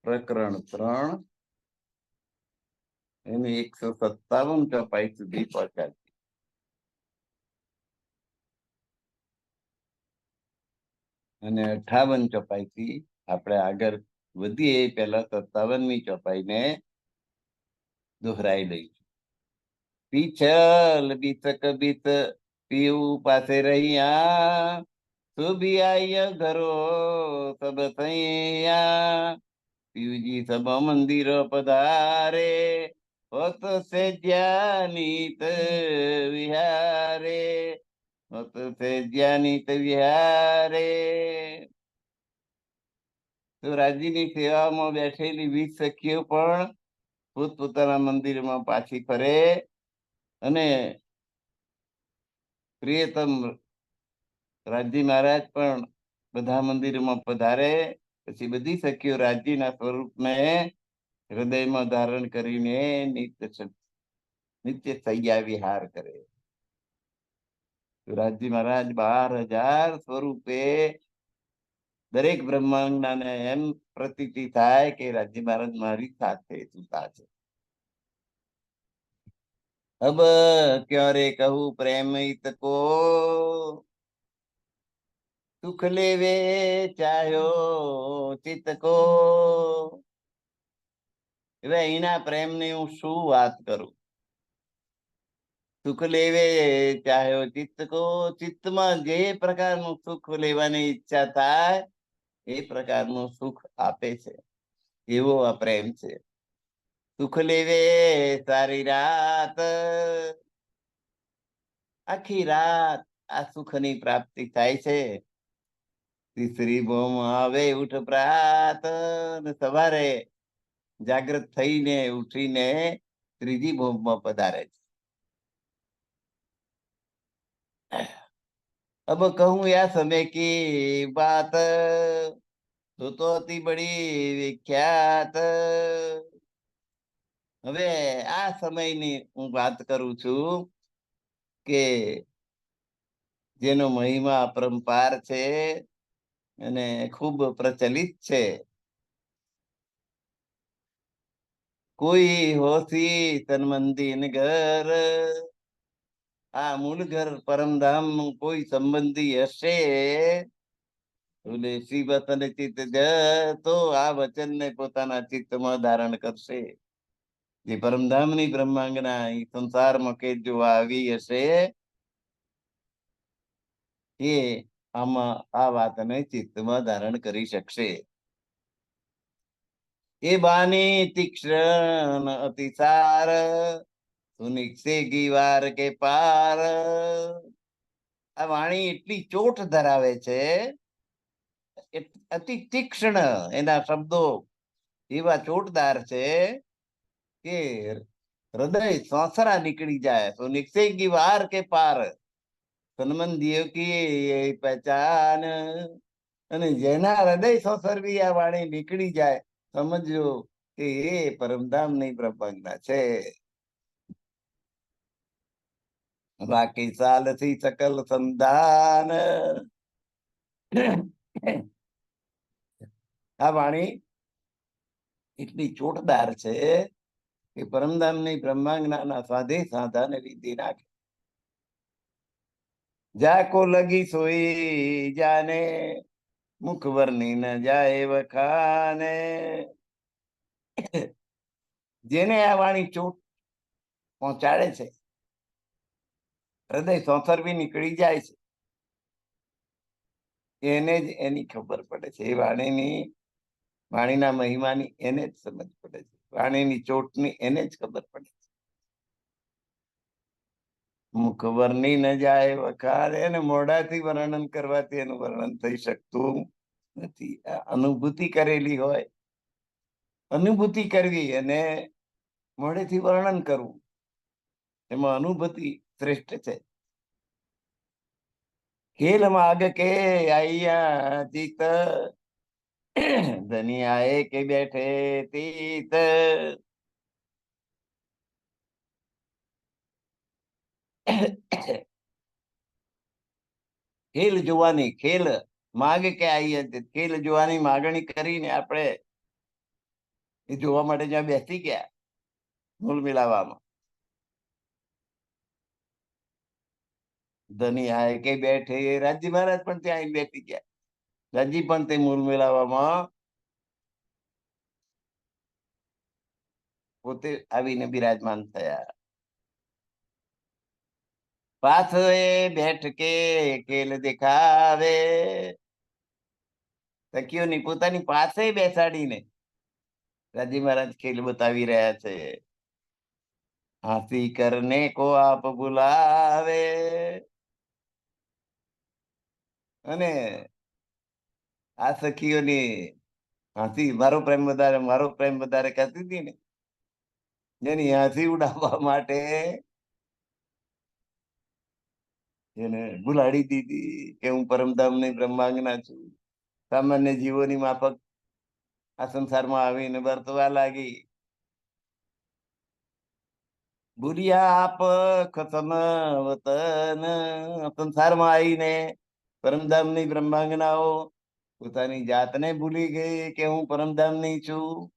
પ્રકરણ 3 એની 157 ચોપાઈ સુધી પહોંચાડી. અને 58 ચોપાઈ થી આપણે આગળ વધીએ પહેલા 57મી ચોપાઈને દોહરાઈ દઈશું. પીછલ બીતક બીત પીવું પાસે રહ્યા, સુભી આય ઘરો સબ સૈયા, પીવજી સબ મંદિર પધારે, હોત સે જ્ઞાનિત વિહારે, હોત સે જ્ઞાનિત વિહારે. તો રાજ્યની સેવામાં બેઠેલી 20 સખીઓ પણ પોતપોતાના મંદિરમાં પાછી ફરે અને પ્રિયતમ રાજ્ય મહારાજ પણ બધા મંદિરોમાં પધારે. પછી બધી સખીઓ રાજ્યના સ્વરૂપને હૃદયમાં ધારણ કરીને નિત્ય સૈયા વિહાર કરે. રાજ્ય મહારાજ 12,000 સ્વરૂપે દરેક બ્રહ્માંડને એમ પ્રતીતિ થાય કે રાજ્ય મહારાજ મારી સાથે સુતા છે. અબ ક્યાં રે કહું પ્રેમ કો, સુખ લેવે ચાહ્યો ચિત્ત કો. હવે એના પ્રેમની હું શું વાત કરું. સુખ લેવે ચાહ્યો ચિત્ત કો, ચિત્તમાં જે પ્રકારનું સુખ લેવાની ઈચ્છા થાય એ પ્રકારનું સુખ આપે છે, એવો આ પ્રેમ છે. સુખ લેવે સારી રાત, આખી રાત આ સુખની પ્રાપ્તિ થાય છે. તીસરી ભોમ આવે ઉઠ પ્રાત, સવારે જાગૃત થઈને ઉઠીને ત્રીજી ભોમમાં પધારે છે. अब कहूं या समय की बात, तो अति बड़ी विख्यात. હવે આ સમયની હું વાત કરું છું કે જેનો મહિમા અપરંપાર છે અને ખૂબ પ્રચલિત છે. કોઈ હોસી તનમંદી ઘર, આ મૂળ ઘર પરમધામ કોઈ સંબંધી હશે શ્રી વતન ચિત્ત તો આ વચનને પોતાના ચિત્તમાં ધારણ કરશે. જે પરમધામની બ્રહ્માંગના સંસારમાં કે જો આવી હશે એ આમાં આ વાતને ચિત્તમાં ધારણ કરી શકશે. એ બાની તીક્ષ્ણ અતિસાર, સુનિક્ષેગી વાર કે પાર. આ વાણી એટલી ચોટ ધરાવે છે, અતિ તીક્ષ્ણ એના શબ્દો એવા ચોટદાર છે કે હૃદય સોસરા નીકળી જાય. સુનિક્ષેગી વાર કે પાર, સંબંધીઓ કી પહેચાન. અને જેના હૃદય સોસરવી આ વાણી નીકળી જાય સમજો કે એ પરમધામ ની બ્રહ્માંગના છે. બાકી સાલથી સકલ સંધાન. આ વાણી એટલી ચોટદાર છે કે પરમધામ ની બ્રહ્માંગના સાધે સાધાને લીધી નાખે. જાકો લગી સોઈ જાને, મુખ વર્ણી ન જાય વખાને. જેને આ વાણી ચોટ પહોંચાડે છે, હૃદય સોસરવી નીકળી જાય છે, એને જ એની ખબર પડે છે. એ વાણીના મહિમાની એને જ સમજ પડે છે. વાણીની ચોટની એને જ ખબર પડે છે. મુખ વર્ણી ન જાય વખારે, એને મોઢાથી વર્ણન કરવાથી એનું વર્ણન થઈ શકતું નથી. અનુભૂતિ કરેલી હોય, અનુભૂતિ કરવી અને મોઢેથી વર્ણન કરવું, એમાં અનુભૂતિ શ્રેષ્ઠ છે. ખેલ માગ કે આઈયા જીત, ધની આએ કે બેઠે તીત. ખેલ જોવાની, ખેલ માગ કે આઈયા, ખેલ જોવાની માગણી કરીને આપણે એ જોવા માટે જ્યાં બેસી ગયા મૂળ મિલાવવામાં. ધની આ કે બેઠે રાજી મહારાજ પણ ત્યાં બેસી ગયા. રાજી પણ તે મૂળ મિલાવવામાં પોતે આવીને બિરાજમાન થયા. પાથ બેઠ કે કેલ દેખાવે, સખીઓની પોતાની પાસે બેસાડીને રાજી મહારાજ ખેલ બતાવી રહ્યા છે. હાથી કરને કો આપ બુલાવે, અને આ સખીઓની હાથી મારો પ્રેમ વધારે કહેતી હતી ને, જેની હાથી ઉડાવવા માટે એને ભૂલાડી દીધી કે હું પરમધામ ની બ્રહ્માંગના છું. સામાન્ય જીવોની માફક આ સંસારમાં આવીને વર્તવા લાગી. ભૂલિયા આપ ખતમ વતન, સંસારમાં આવીને પરમધામ ની બ્રહ્માંગનાઓ પોતાની જાતને ભૂલી ગઈ કે હું પરમધામ ની છું.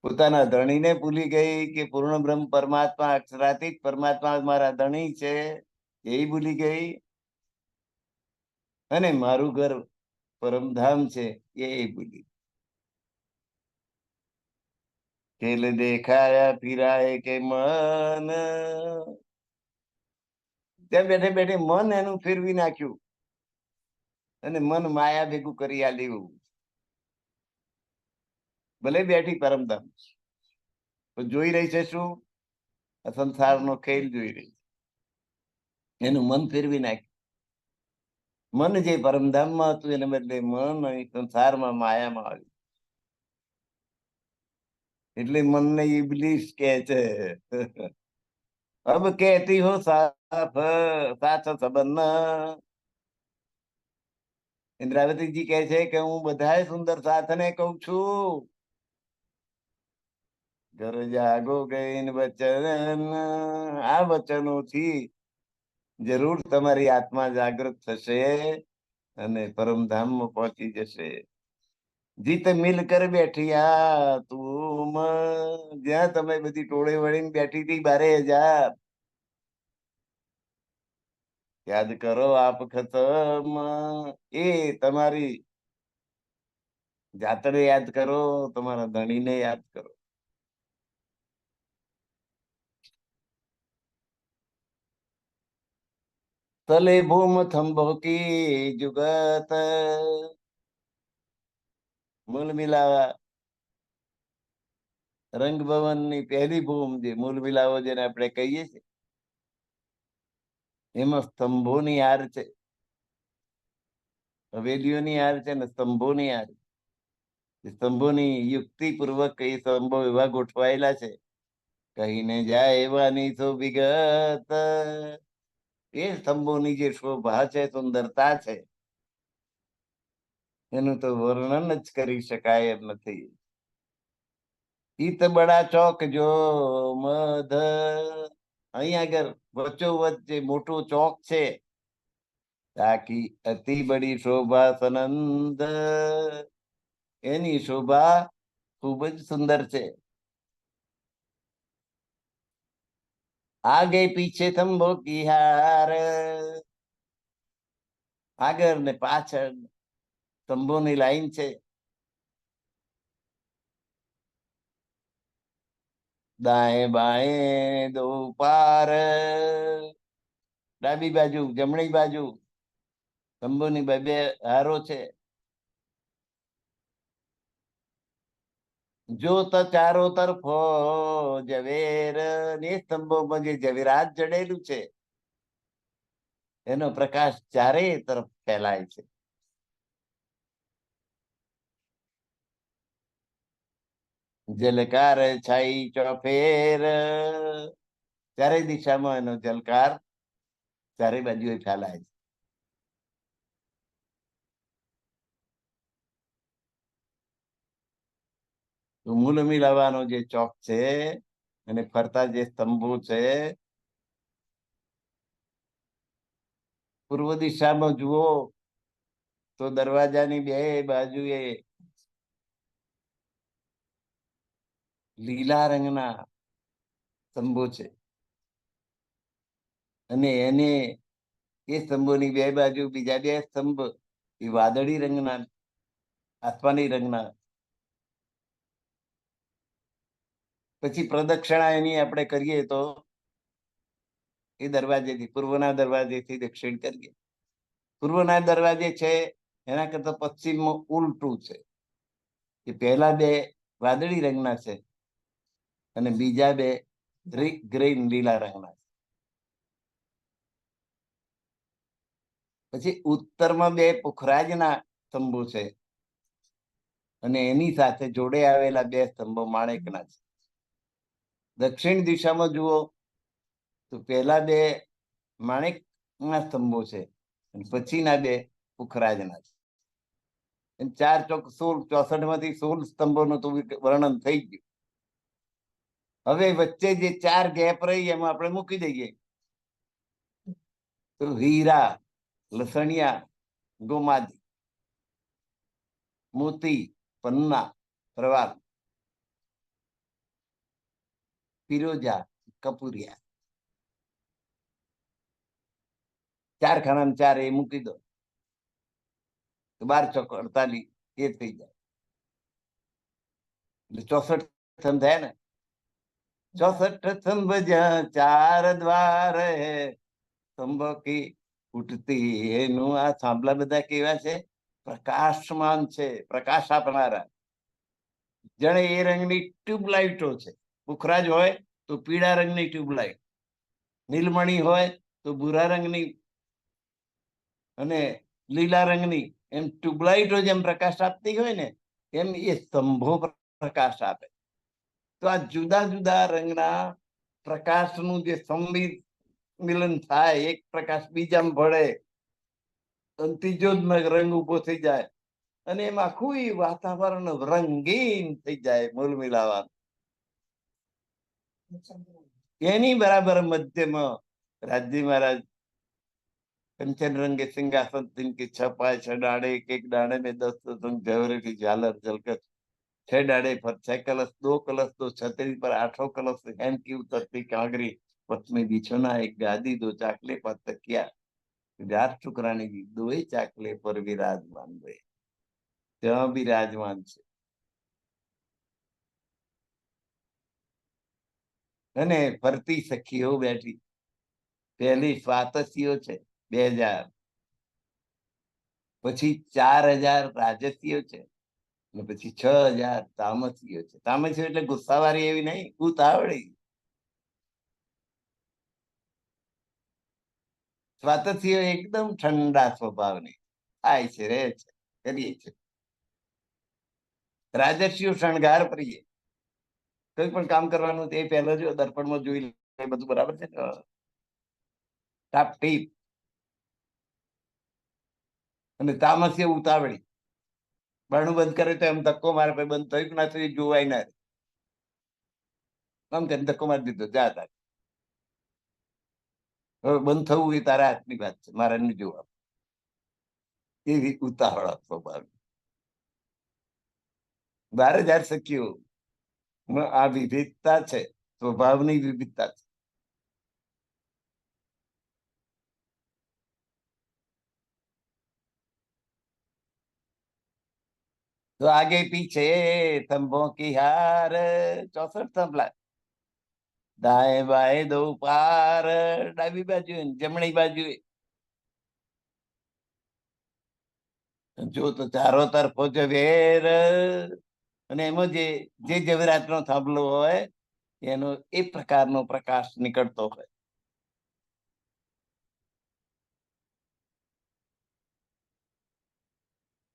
પોતાના ધણીને ભૂલી ગઈ કે પૂર્ણ બ્રહ્મ પરમાત્મા અક્ષરાતીત પરમાત્મા મારા ધણી છે એ ભૂલી ગઈ. અને મારું ઘર પરમધામ છે એ ભૂલી. ખેલ દેખાયા ફિરાય કે મન, ત્યાં બેઠે બેઠે મન એનું ફેરવી નાખ્યું અને મન માયા ભેગું કરી આલ્યું. ભલે બેઠી પરમધામ તો જોઈ રહી છે શું? સંસારનો ખેલ જોઈ રહી. એનું મન ફેરવી નાખ્યું. મન જે પરમધામમાં હતું એને બદલે મન સંસારમાં માયામાં આવ્યું. એટલે મનને ઇબ્લીસ કહે છે. અબ કહેતી હો સાથ સાથ સંબંધ, ઇન્દ્રાવતીજી કહે છે કે હું બધા સુંદર સાથને કઉ છું, ઘર જાગો ગઈ વચન, આ વચનોથી જરૂર તમારી આત્મા જાગૃત થશે અને પરમધામમાં પહોંચી જશે. જીત મિલ કર બેઠિયા તું, જ્યાં તમે બધી ટોળે વળીને બેઠી હતી 12,000, યાદ કરો આપ ખતમ, એ તમારી જાતને યાદ કરો, તમારા ધણીને યાદ કરો. તલે ભૂમ થંભોકી જુગત, મૂળ મિલાવા રંગભવન ની પહેલી ભૂમ જે મૂળ મિલાવો જેને આપણે કહીએ છીએ, એમાં સ્તંભોની હાર છે, હવેલીઓની હાર છે ને સ્તંભોની હાર. સ્તંભોની યુક્તિ પૂર્વક એ સ્તંભો એવા ગોઠવાયેલા છે, કહીને જાય એવાની તો વિગત. એ સ્તંભોની જે શોભા છે, સુંદરતા છે, એનું તો વર્ણન જ કરી શકાય એમ નથી. ઈત બડા ચોક જો મધ, અહીં આગળ વચ્ચોવચ્ચ જે મોટો ચોક છે, તાકી અતિ બડી શોભા સનંદ, એની શોભા ખૂબ જ સુંદર છે. આગે પીછે થંભો કી હાર, આગળ ને પાછળ સ્તંભોની લાઈન છે. દાએ બાએ દો પાર, ડાબી બાજુ જમણી બાજુ સ્તંભોની બે હારો છે. જોત ચારો તરફો ઝવેર, ને સ્તંભોમાં જે ઝવેરાત જડેલું છે, એનો પ્રકાશ ચારે તરફ ફેલાય છે. જલકાર છાઈ ચોફેર, ચારે દિશામાં એનો જલકાર ચારે બાજુએ ફેલાય છે. તો મૂળ મિલાવાનો જે ચોક છે અને ફરતા જે સ્તંભો છે, પૂર્વ દિશામાં જુઓ તો દરવાજાની બે બાજુએ લીલા રંગના સ્તંભો છે અને એને એ સ્તંભોની બે બાજુ બીજા બે સ્તંભ એ વાદળી રંગના, આસમાની રંગના. પછી પ્રદક્ષિણા એની આપણે કરીએ તો એ દરવાજેથી, પૂર્વના દરવાજેથી દક્ષિણ કરીએ. પૂર્વના દરવાજે છે એના કરતા પશ્ચિમમાં ઉલટું છે. એ પહેલા બે વાદળી રંગના છે અને બીજા બે ગ્રીન લીલા રંગના છે. પછી ઉત્તરમાં બે પુખરાજના સ્તંભો છે અને એની સાથે જોડે આવેલા બે સ્તંભો માણેકના છે. દક્ષિણ દિશામાં જુઓ તો પહેલા બે માણેકના સ્તંભો છે અને પછીના બે પુખરાજના છે. 4 ચોક 16, 64 માંથી 16 સ્તંભોનું તો વર્ણન થઈ ગયું. હવે વચ્ચે જે 4 ગેપ રહી એમાં આપણે મૂકી દઈએ તો હીરા, લસણિયા, ગોમાદી, મોતી, પન્ના, પ્રવાલ, ફિરોજા, કપૂરિયા, 4 ખાનામાં 4 એ મૂકી દો તો 12 ચોક 48 એ થઈ જાય. એટલે 64 સ્તંભ થાય ને. 64 સ્તંભ જ્યાં 4 દ્વાર હે સ્તંભ કી ઉઠતી. એનું આ થાંભલા બધા કેવા છે? પ્રકાશમાન છે, પ્રકાશ આપનારા. જાણે એ રંગની ટ્યુબલાઇટો છે. પુખરાજ હોય તો પીળા રંગની ટ્યુબલાઇટ, નીલમણી હોય તો ભૂરા રંગની અને લીલા રંગની. એમ ટ્યુબલાઇટો જેમ પ્રકાશ આપતી હોય ને એમ એ સ્તંભો પ્રકાશ આપે. તો આ જુદા જુદા રંગના પ્રકાશનું જે સંમિલન થાય, એક પ્રકાશ બીજામાં ભળે અને ત્રીજો જ રંગ ઉભો થઈ જાય અને એમાં આખું વાતાવરણ રંગીન થઈ જાય, મૂલ મિલાવાનું. એની બરાબર મધ્યમાં રાજજી મહારાજ કંચન રંગે સિંहासन तिनके छपाए छ डाढ़े, एक एक डाढ़े में 10 रंग जौहरी की झालर झलकत. 6 डाढ़े पर 6 कलश, 2 कलश, 2 छतरी पर 8 कलश, हेम की उतरती कांगरी, पत्नी बिछोना एक गादी, 2 चाकले पर तकिया, 4 शुक्रानी की 2 चाकले पर विराजमान हुए. ત્યાં બિરાજમાન છે. અને ફરતી સખીઓ બેઠી. પહેલી સ્વાતસીઓ છે 2000, પછી 4000 રાજસીઓ છે અને પછી 6000 તામસીઓ છે. તામસીઓ એટલે ગુસ્સાવાળી એવી નહીં, ઉતાવળી. સ્વાતસીઓ એકદમ ઠંડા સ્વભાવની, આય છે, રહે છે, કરીએ છે. રાજસીઓ શણગાર પ્રિય. કોઈ પણ કામ કરવાનું તે પહેલા જો દર્પણમાં જોઈ લે બધું બરાબર છે, ટાપ ટીપ. અને તામસીઓ ઉતાવળી. બારણું બંધ કરે તો એમ ધક્કો મારે, બંધ થયું કે ના થયું જોવાય ના. આમ કરીને ધક્કો મારી દીધો, જા તાર. હવે બંધ થવું એ તારા હાથની વાત છે, મારે નહીં જોવા. એવી ઉતાવળ સ્વભાવ. 12000 સખીઓ આ વિવિધતા છે, સ્વભાવની વિવિધતા છે. तो आगे पीछे तंबों की हार, 64 तंबला. दाएं बाएं 2 पार, ડાબી બાજુ જમણી બાજુ. જો તો ચારો તરફો ઝવેર. અને એમાં જે જે ઝવેરાતનો થાંભલો હોય એનો એ પ્રકારનો પ્રકાશ નીકળતો હોય.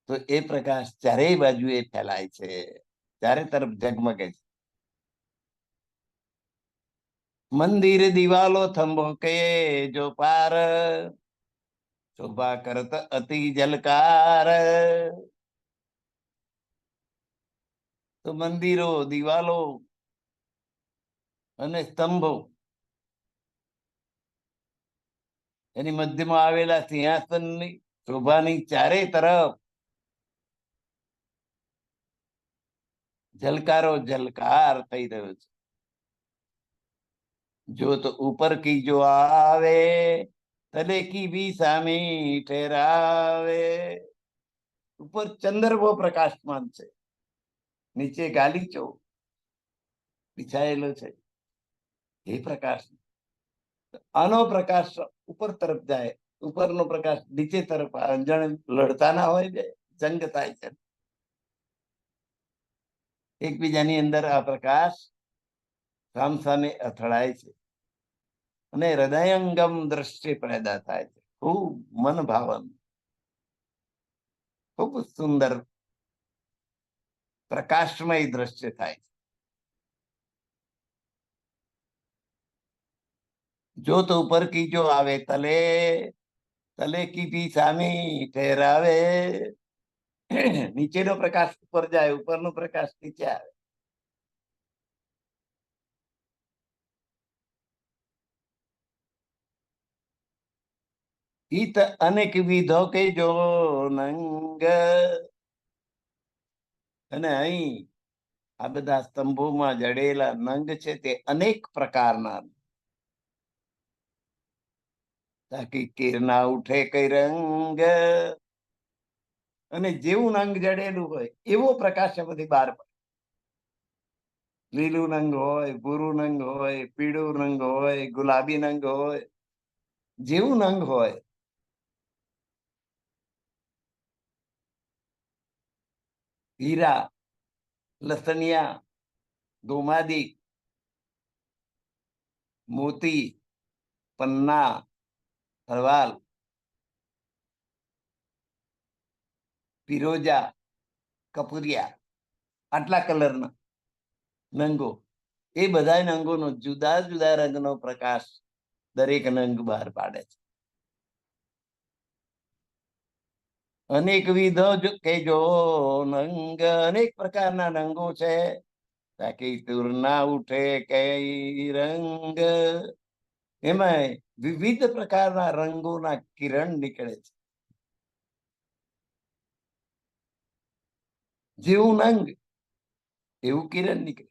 તો એ પ્રકાશ ચારેય બાજુએ ફેલાય છે, ચારે તરફ ઝગમગે છે. મંદિર દિવાલો થંભો કે જો પાર, શોભા કરત અતિ જલકાર. તો મંદિરો, દિવાલો અને સ્તંભો, એની મધ્યમાં આવેલા સિંહાસનની શોભાની ચારે તરફ झलकारो झलकार થઈ રહ્યો છે. जो तो ऊपर की जो आवे तले की भी सामी ठहरावे. ઉપર ચંદ્ર બહુ પ્રકાશમાન છે, નીચે ગાલીચો બિછાયેલો છે, એ પ્રકાશ. આનો પ્રકાશ ઉપર તરફ જાય, ઉપરનો પ્રકાશ નીચે તરફ અંજણ લડતા ના હોય, જંગ થાય છે એકબીજાની અંદર. આ પ્રકાશ સામસામે અથડાય છે અને હૃદયંગમ દ્રષ્ટિ પેદા થાય છે. ખૂબ મન ભાવન, ખૂબ સુંદર પ્રકાશમય દ્રશ્ય થાય છે. જો તો ઉપર કી જો આવે તલે, તલે કી ભી સામી ઠેરાવે. નીચેનો પ્રકાશ ઉપર જાય, ઉપરનો પ્રકાશ નીચે આવે. ઈત અનેક વિધો કે જો નંગ. અને અહીં આ બધા સ્તંભોમાં જડેલા નંગ છે તે અનેક પ્રકારના. તાકી કિરના ઉઠે કઈ રંગ. અને જેવું નંગ જડેલું હોય એવો પ્રકાશ બધી બહાર પડે. લીલું નંગ હોય, ભૂરું નંગ હોય, પીળું નંગ હોય, ગુલાબી નંગ હોય, જેવું નંગ હોય. હીરા, લસણિયા, ગોમાદી, મોતી, પન્ના, હળવાલ, પિરોજા, કપુરિયા, આટલા કલરના નંગો. એ બધા નંગોનો જુદા જુદા રંગનો પ્રકાશ દરેક નંગ બહાર પાડે છે. અનેક વિધો કે જો નંગ, અનેક પ્રકારના નંગો છે. તાકી તુર ના ઉઠે કઈ રંગ. એમાં વિવિધ પ્રકારના રંગોના કિરણ નીકળે છે. જેવું નંગ એવું કિરણ નીકળે.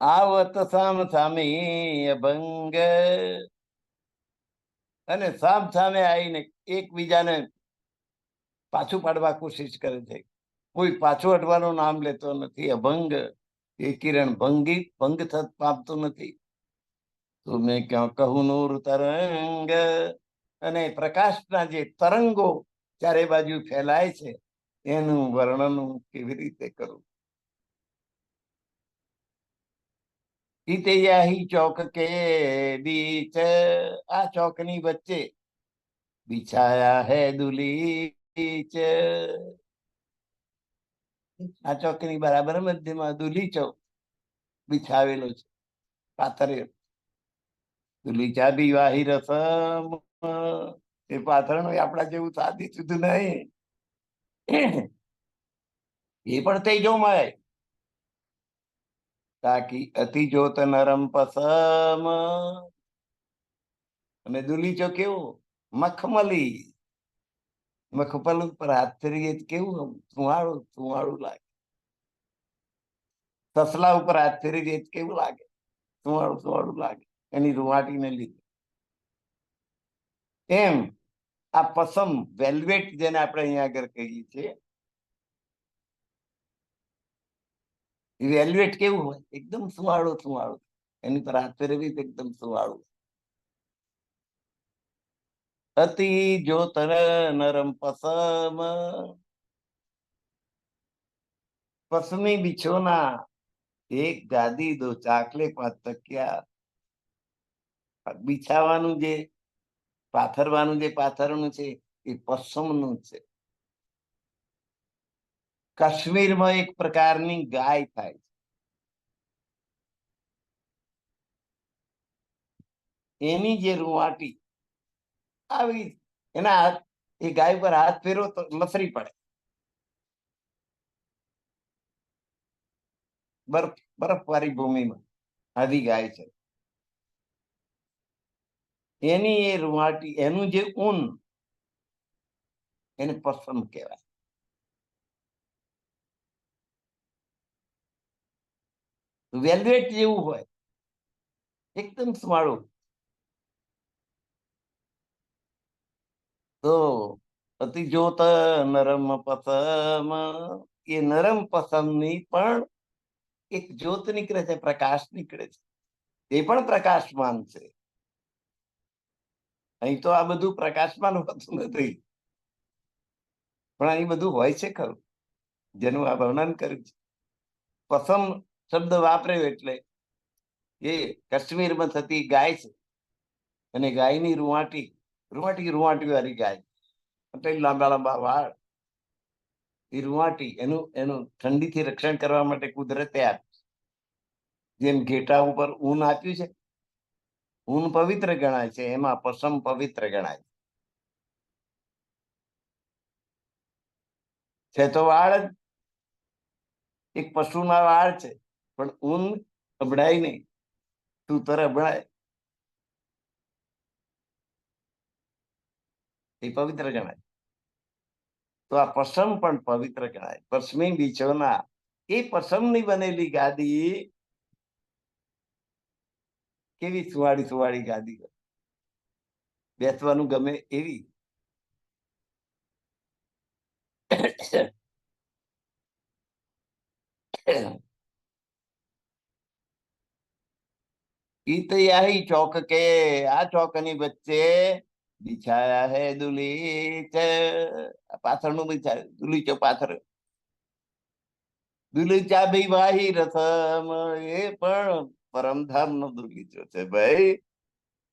આવત સામ સામે અભંગ. અને સામ સામે આવીને એકબીજાને પાછું પાડવા કોશિશ કરે છે. કોઈ પાછું હટવાનું નામ લેતો નથી. અભંગ, એ કિરણ ભંગ પામતું નથી. તો મેં ક્યાં કહું નૂર તરંગ. અને પ્રકાશના જે તરંગો ચારે બાજુ ફેલાય છે એનું વર્ણન કેવી રીતે કરું. હિતયાહી ચોક કે બીચ, આ ચોકની વચ્ચે બિછાયા હે દુલીચ. આ ચોકની બરાબર મધ્યમાં દુલીચો બિછાવેલો છે, પાથરેલો. દુલીચા દિવાહી રસમ. એ પાથરણું આપણા જેવું સાદી સુધું નહીં, એ પણ થઈ જો મળે. તાકી અતિ જોત નરમ પસમ. અને દુલીચો કેવો મખમલી, મખમલ ઉપર હાથ ફેરીએ કેવું સુવાળું સુવાળું લાગે. સસલા ઉપર હાથ ફેરી દે કેવું લાગે, સુવાળું સુવાળું લાગે, એની રૂવાટીને લીધે. એમ આ પસમ, વેલ્વેટ જેને આપણે અહીંયા આગળ કહીએ છીએ, વેલ્વેટ કેવું હોય, એકદમ સુવાળું સુવાળું, એની પર હાથ ફેરવી એકદમ સુવાળું. અતિ જો તર નરમ પસમ. પસમી બિછોના, એક ગાદી દો ચાકલે પાંચ તકિયા. બિછાવાનું જે પાથરવાનું જે પાથરનું છે એ પસમનું છે. કાશ્મીરમાં એક પ્રકારની ગાય થાય છે, એની જે રૂવાટી આવી, એના હાથ, એ ગાય પર હાથ ફેરો તો લસરી પડે. બરફવાળી ભૂમિમાં આદિ ગાય છે, એની એ રૂવાટી, એનું જે ઊન, એને પસમ કહેવાય. વેલ્વેટ જેવું હોય, એકદમ સ્માળું. તો અતિ જ્યોત નરમ પસમ, એ નરમ પસમ ની પણ એક જ્યોત નીકળે છે, પ્રકાશ નીકળે છે, એ પણ પ્રકાશમાન છે. અહીં તો આ બધું પ્રકાશમાન હોતું નથી, પણ અહીં બધું હોય છે ખરું, જેનું આ વર્ણન કર્યું છે. પસમ શબ્દ વાપર્યો એટલે એ કાશ્મીરમાં થતી ગાય છે, અને ગાયની રૂવાટી રૂવાટી વાળી ગાય, એટલે લાંબા લાંબા વાળ, એ રૂવાટી, એનું એનું ઠંડીથી રક્ષણ કરવા માટે કુદરતે આપ્યું. જેમ ઘેટા ઉપર ઊન આપ્યું છે, ઊન પવિત્ર ગણાય છે, એમાં પસમ પવિત્ર ગણાય છે. તો વાળ જ એક પશુના વાળ છે, પણ ઊન અબડાય નહીં, સૂતર અબડાય, એ પવિત્ર ગણાય. તો આ પસમ પણ પવિત્ર ગણાય. પશ્ચિમી બીચોના એ પસમની બનેલી ગાદી કેવી સુવાળી સુવાળી ગાદી, બેસવાનું ગમે એવી. इत यही चौक के, आ चौकनी वच्चे बिछाया है दुलीच, પાથરનું બિછાયું, દુલીચો પાથર, દુલીચા ભી વાહી રસમ, એ પણ પરમધામ નો દુલીચો છે ભાઈ.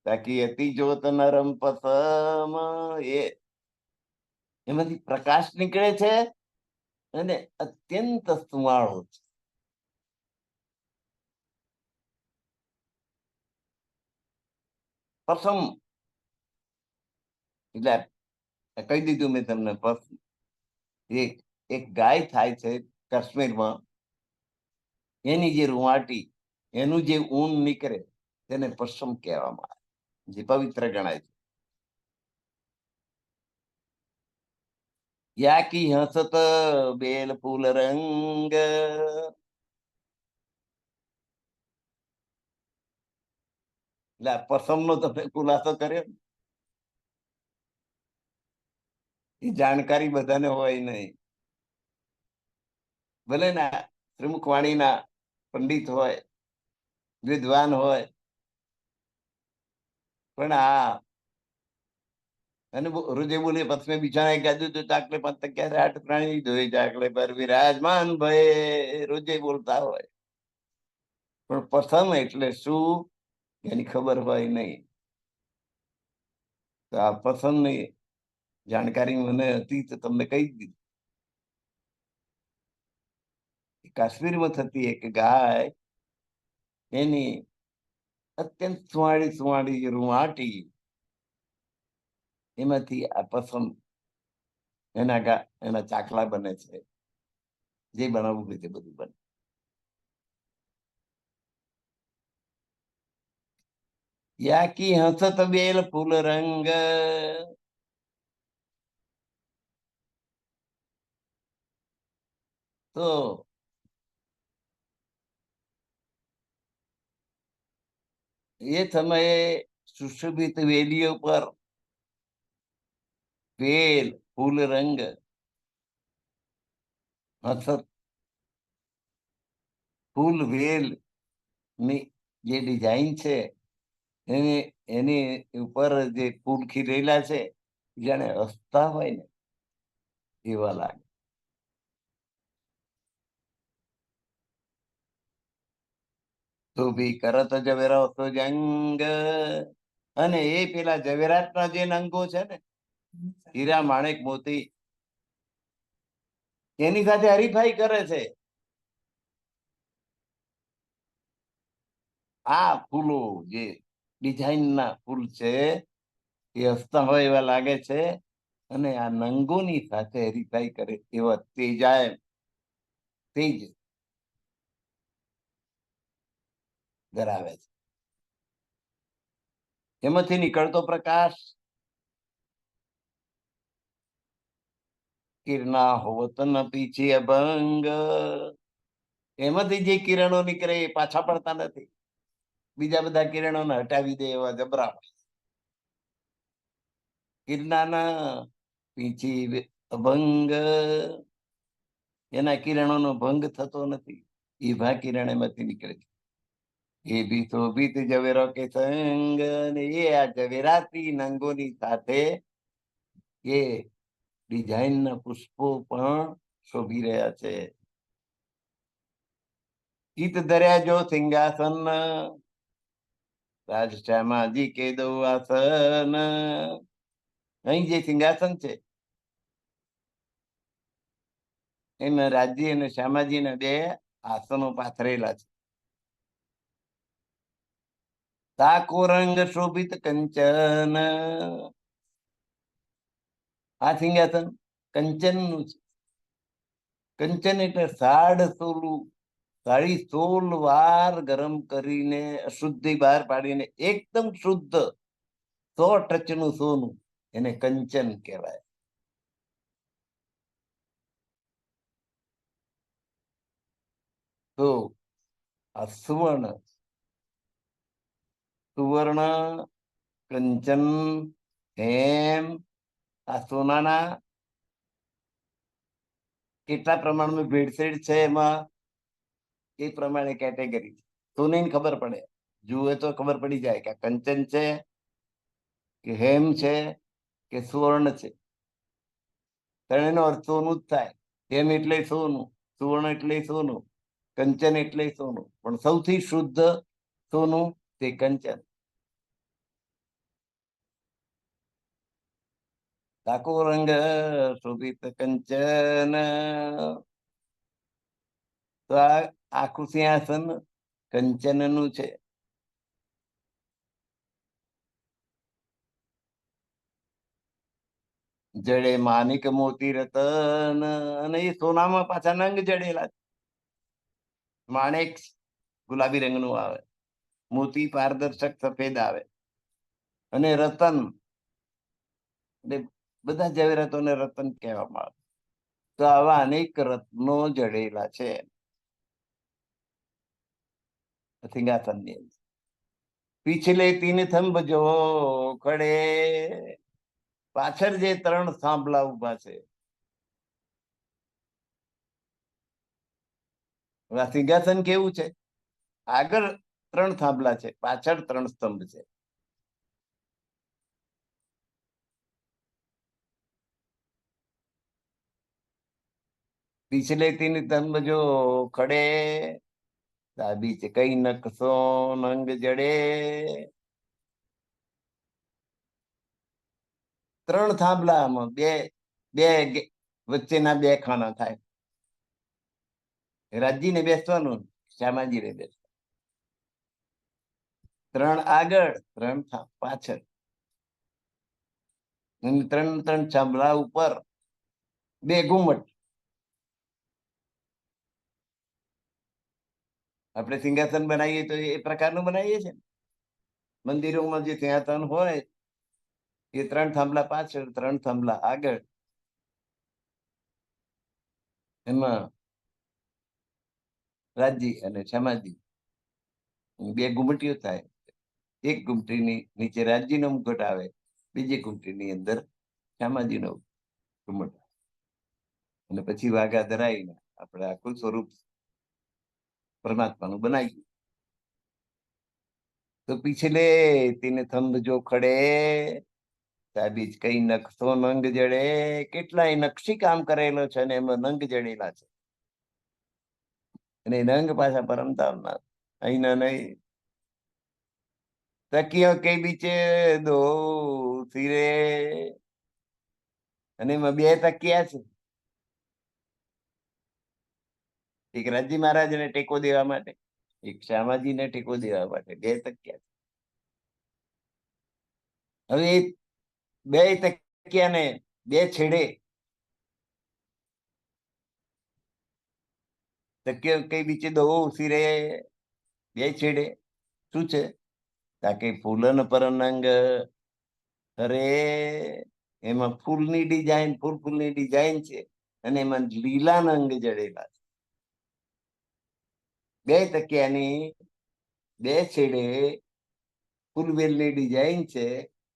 તાકી અતિ જ્યોત નરમ પસમ, એ એમાંથી પ્રકાશ નીકળે છે, અને અત્યંત સુવાળો છે. પસમ એટલે કહી દીધું મેં તમને. એક એક ગાય થાય છે કાશ્મીરમાં, એની જે રૂવાટી, એનું જે ઊન નીકળે, તેને પસમ કહેવામાં આવે, જે પવિત્ર ગણાય છે. યા કી હસત બેલ ફૂલ રંગ, એટલે પસમ નો તમે ખુલાસો કર્યો, એ જાણકારી બધાને હોય નહીં. ભલે ના શ્રીમુખવાણીના પંડિત હોય, વિદ્વાન હોય, પણ આ અને રોજે બોલે પથમે બિછાને ગાધું તો ચાકલે પંત ક્યારે આઠ પ્રાણી ધોઈ ચાકલે પર વિરાજમાન ભય, રોજે બોલતા હોય, પણ પસમ એટલે શું એની ખબર હોય નહીં. તો આ પસંદની જાણકારી મને હતી તો તમને કહી દીધી. કાશ્મીરમાં થતી એક ગાય, એની અત્યંત સુવાળી સુવાળી રૂવાટી, એમાંથી આ પસંદ એના ચાકલા બને છે, જે બનાવવું હોય તે બધું બને. યાકી હસત બેલ ફૂલ રંગ, તો એ સમયે સુશોભિત વેલીઓ પર વેલ ફૂલ રંગ, હસત ફૂલ વેલ ની જે ડિઝાઇન છે, એની ઉપર જે ફૂલ ખીલેલા છે, જાણે હસતા હોય ને એવા લાગે. તો ભી કરત જવેરા તો જંગ, અને એ પેલા ઝવેરાતના જે અંગો છે ને, હીરા માણેક મોતી, એની સાથે હરીફાઈ કરે છે. આ ફૂલો જે ડિઝાઇન ના ફૂલ છે, એ હસતા હોય એવા લાગે છે, અને આ નંગોની સાથે હરીફાઈ કરે એવા તેજ ધરાવે છે. એમાંથી નીકળતો પ્રકાશ કિરના હોત ન પીછી અભંગ, એમાંથી જે કિરણો નીકળે એ પાછા પડતા નથી, બીજા બધા કિરણોને હટાવી દે એવા જબરા કિરણાના પીછી અભંગ, એના કિરણોનો ભંગ થતો નથી, એ ભા કિરણ એમાંથી નીકળે છે. એ ભી શોભિત ઝવેરો કે સંગ, અને એ આ ઝવેરાતી નંગોની સાથે એ ડિઝાઇનના પુષ્પો પણ શોભી રહ્યા છે. ચિત ધર્યા જો સિંહાસન, રાજ શ્યામાજી કે દો આસન. અહીં જે સિંહાસન છે એમાં રાજજી અને શ્યામાજીના બે આસનો પાથરેલા છે. તાકો રંગ શોભિત કંચન, આ સિંહાસન કંચન નું છે. કંચન એટલે 16 વાર ગરમ કરીને અશુદ્ધિ બહાર પાડીને એકદમ શુદ્ધ 100 ટચનું સોનું, એને કંચન કહેવાય. તો આ સુવર્ણ કંચન હેમ, આ સોનાના કેટલા પ્રમાણમાં ભેળસેળ છે એમાં, એ પ્રમાણે કેટેગરી સોની ખબર પડે, જુએ તો ખબર પડી જાય કે કંચન છે કે હેમ છે કે સુવર્ણ છે. ત્રણેયનો અર્થ સોનું જ થાય. હેમ એટલે સોનું, સુવર્ણ એટલે સોનું, કંચન એટલે સોનું, પણ સૌથી શુદ્ધ સોનું તે કંચન. તાકો રંગ શોભિત કંચન, તો આ આખું સિંહાસન કંચન નું છે. જડે માનિક મોતી રતન, અને એ સોનામાં પાછા નંગ જડેલા છે. માણેક ગુલાબી રંગનું આવે, મોતી પારદર્શક સફેદ આવે, અને રતન એટલે બધા જવેરાતોને રતન કહેવામાં આવે. તો આવા અનેક રત્નો જડેલા છે સિંહાસનની અંદર. પીછલે 3 થંભ જો ખડે, પાછળ જે 3 થાંભલા ઉભા છે. આ સિંહાસન કેવું છે? આગળ 3 થાંભલા છે, પાછળ 3 સ્તંભ છે. પિછલે 3 સ્તંભ જો ખડે, બીચ કઈ નકશો નંગ જડે. 3 થાંભલામાં બે વચ્ચેના 2 ખાના થાય. રાજજીને બેસવાનું, શ્યામાજીને બેસવાનું. 3 આગળ, 3 પાછળ, 3 થાંભલા ઉપર 2 ઘુમટ. આપણે સિંહાસન બનાવીએ તો એ પ્રકારનું બનાવીએ છીએ. મંદિરોમાં જે સિંહાસન હોય એ 3 થાંભલા પાછળ, 3 થાંભલા આગળ. એમાં રાજજી અને શ્યામાજી 2 ઘુમટીઓ થાય. એક ઘુમટીની નીચે રાજજીનો મુકટ આવે, બીજી ઘુમટીની અંદર શ્યામાજીનો ઘુમટ, અને પછી વાઘા ધરાઈને આપણે આખું સ્વરૂપ પરમાત્માનું બનાવ્યું. તો પીછલે 3 થંભ જો ખડે, બીજ કઈ નકશો નંગ જડે. કેટલાય નકશી કામ કરેલો છે અને એમાં નંગ જડેલા છે, અને નંગ પાછા પરમતામના અહીંના નહીં. તકિયો કે બીચે દો સિરે, અને એમાં 2 તકિયા છે. એક રાજજી મહારાજને ટેકો દેવા માટે, એક શ્યામાજીને ટેકો દેવા માટે 2 તકિયા. હવે એ 2 તકિયાને 2 છેડે તકિયો કઈ બીચે દો સિરે, 2 છેડે શું છે? તાકે ફૂલન પર નંગ, અરે એમાં ફૂલની ડિઝાઇન, ફૂલની ડિઝાઇન છે, અને એમાં લીલા નંગ જડેલા છે. બે તકિયાની બે છેડે ફૂલવેલની ડિઝાઇન છે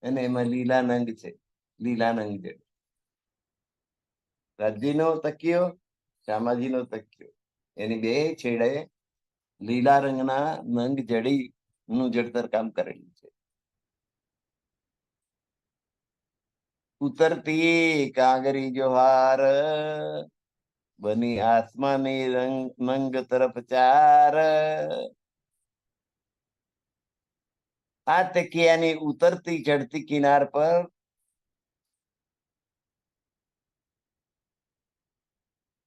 અને એમાં લીલા નંગ છે, લીલા નંગ છે. રાજ્યનો તકિયો, શ્યામાજીનો તકિયો, એની બે છેડે લીલા રંગના નંગ જડી નું જડતર કામ કરેલું છે. ઉતરતી કાંગરી જોહાર બની આસમાની રંગ નંગ તરફ ચાર. આ તકિયાની ઉતરતી ચડતી કિનાર પર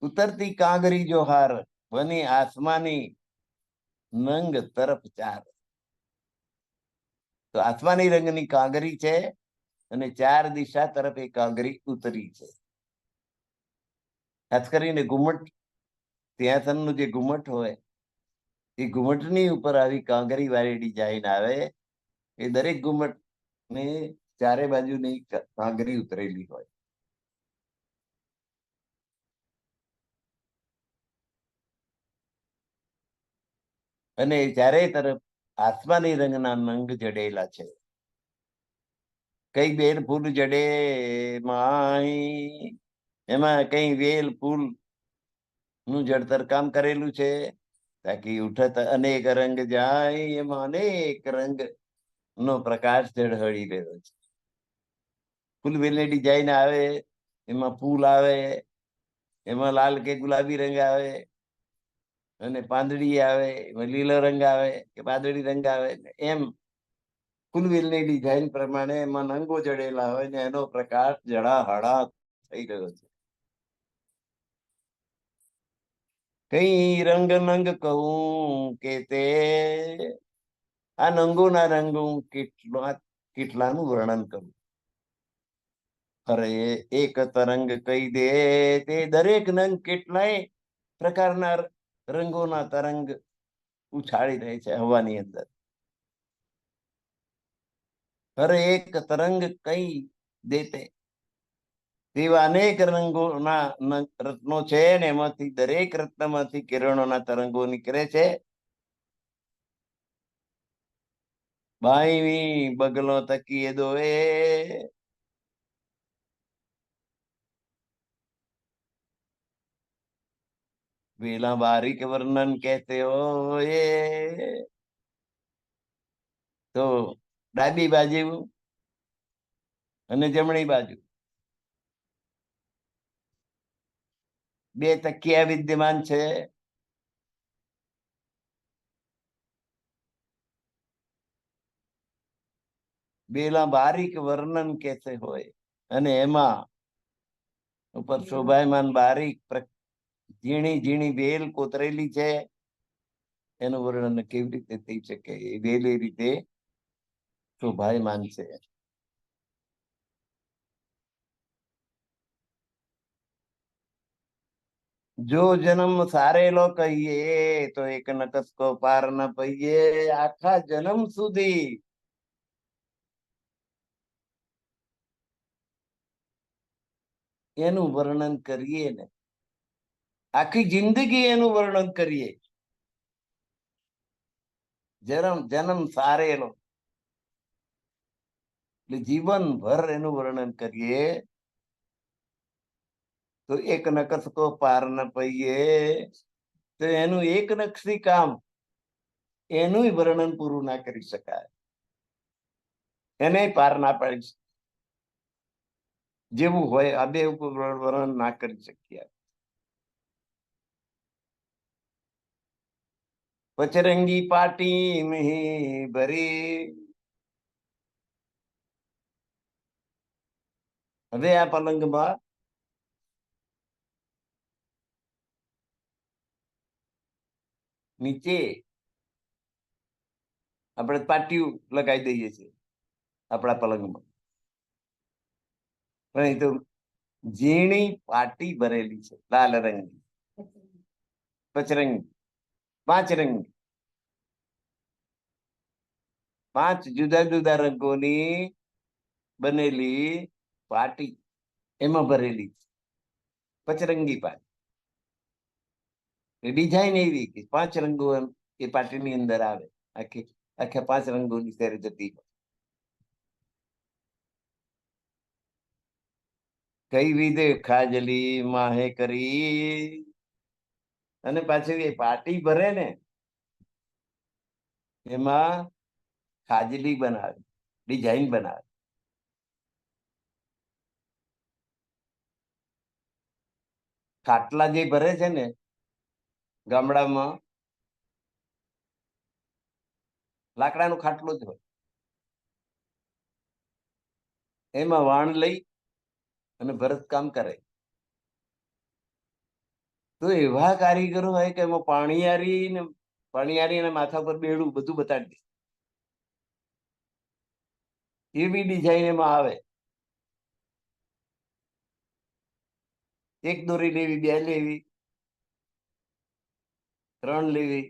ઉતરતી કાંગરી જોહાર બની આસમાની નંગ તરફ ચાર. તો આસમાની રંગની કાંગરી છે અને ચાર દિશા તરફ એ કાંગરી ઉતરી છે. ખાસ કરીને ઘુમટ, સિંહાસનનું જે ઘુમટ હોય એ ઘુમટની ઉપર આવી કાંગરી વાળી ડિઝાઇન આવે. એ દરેક ઘુમટ ને ચારે બાજુની કાંગરી ઉતરેલી હોય. અને ચારે તરફ આસમાની રંગના નંગ જડેલા છે. કઈ બેલ ફૂલ જડે માય, એમાં કઈ વેલ ફૂલ નું જડતર કામ કરેલું છે. તાકી ઉઠત અનેક રંગ જાય, એમાં અનેક રંગ નો પ્રકાશ ઝળહળી રહ્યો છે. ફૂલવેલની ડિઝાઇન આવે, એમાં ફૂલ આવે, એમાં લાલ કે ગુલાબી રંગ આવે, અને પાંદડી આવે, એમાં લીલો રંગ આવે કે પાંદડી રંગ આવે. એમ ફૂલવેલની ડિઝાઇન પ્રમાણે એમાં નંગો જડેલા હોય ને એનો પ્રકાશ જળાહળા થઈ રહ્યો છે. કઈ રંગ નંગ કહું કે તે, આ નંગોના રંગ હું કેટલાનું વર્ણન કરું. અરે એક તરંગ કહી દે તે દરેક નંગ કેટલાય પ્રકારના રંગોના તરંગ ઉછાળી રહે છે હવાની અંદર. અરે એક તરંગ કઈ દેતે, તેવા અનેક રંગોના રત્નો છે ને એમાંથી દરેક રત્નમાંથી કિરણોના તરંગો નીકળે છે. બાઈ બગલો તકીએ દોએ, વેલા બારીક વર્ણન કહેતે હોય. તો ડાબી બાજુ અને જમણી બાજુ બે તકિયા વિદ્યમાન છે. બેલા બારીક વર્ણન કેસે હોય, અને એમાં ઉપર શોભાયમાન બારીક ઝીણી ઝીણી વેલ કોતરેલી છે. એનું વર્ણન કેવી રીતે થઈ શકે? એ વેલ એ રીતે શોભાયમાન છે. જો જન્મ સારેલો કહીએ તો એક નકસકો પાર ન પહીએ. આખા જન્મ સુધી એનું વર્ણન કરીએ ને, આખી જિંદગી એનું વર્ણન કરીએ. જન્મ સારેલો એટલે જીવનભર એનું વર્ણન કરીએ તો એક નકસકો પાર ન પહીએ. તો એનું એક નકશી કામ એનું વર્ણન પૂરું ના કરી શકાય, એને પાર ના પાડી જેવું હોય આ બે ઉપર વર્ણન ના કરી શકીએ. પચરંગી પાટી મેં ભરી, હવે આ પલંગમાં નીચે આપણે પાટિયું લગાવી દઈએ છીએ આપણા પલંગમાં, પણ એ તો ઝીણી પાટી ભરેલી છે લાલ રંગની. પચરંગી 5 રંગ, 5 જુદા જુદા રંગોની બનેલી પાટી એમાં ભરેલી છે, પચરંગી પાટી. એ ડિઝાઇન એવી કે 5 રંગો એ પાટીની અંદર આવે, આખી આખા 5 રંગોની સેર જતી હોય. કઈ વિધે ખાજલી માહે કરી, અને પાછું એ પાટી ભરે ને એમાં ખાજલી બનાવે, ડિઝાઇન બનાવે. ખાટલા જે ભરે છે ને ગામડામાં, લાકડાનો ખાટલો જ હોય, એમાં વાણ લઈ અને ભરત કામ કરે. તો એવા કારીગરો હોય કે એમાં પાણીયારી અને માથા પર બેડું બધું બતાડી દે, એવી ડિઝાઇન એમાં આવે. એક દોરી લેવી, 2 લેવી, 3 લેવી,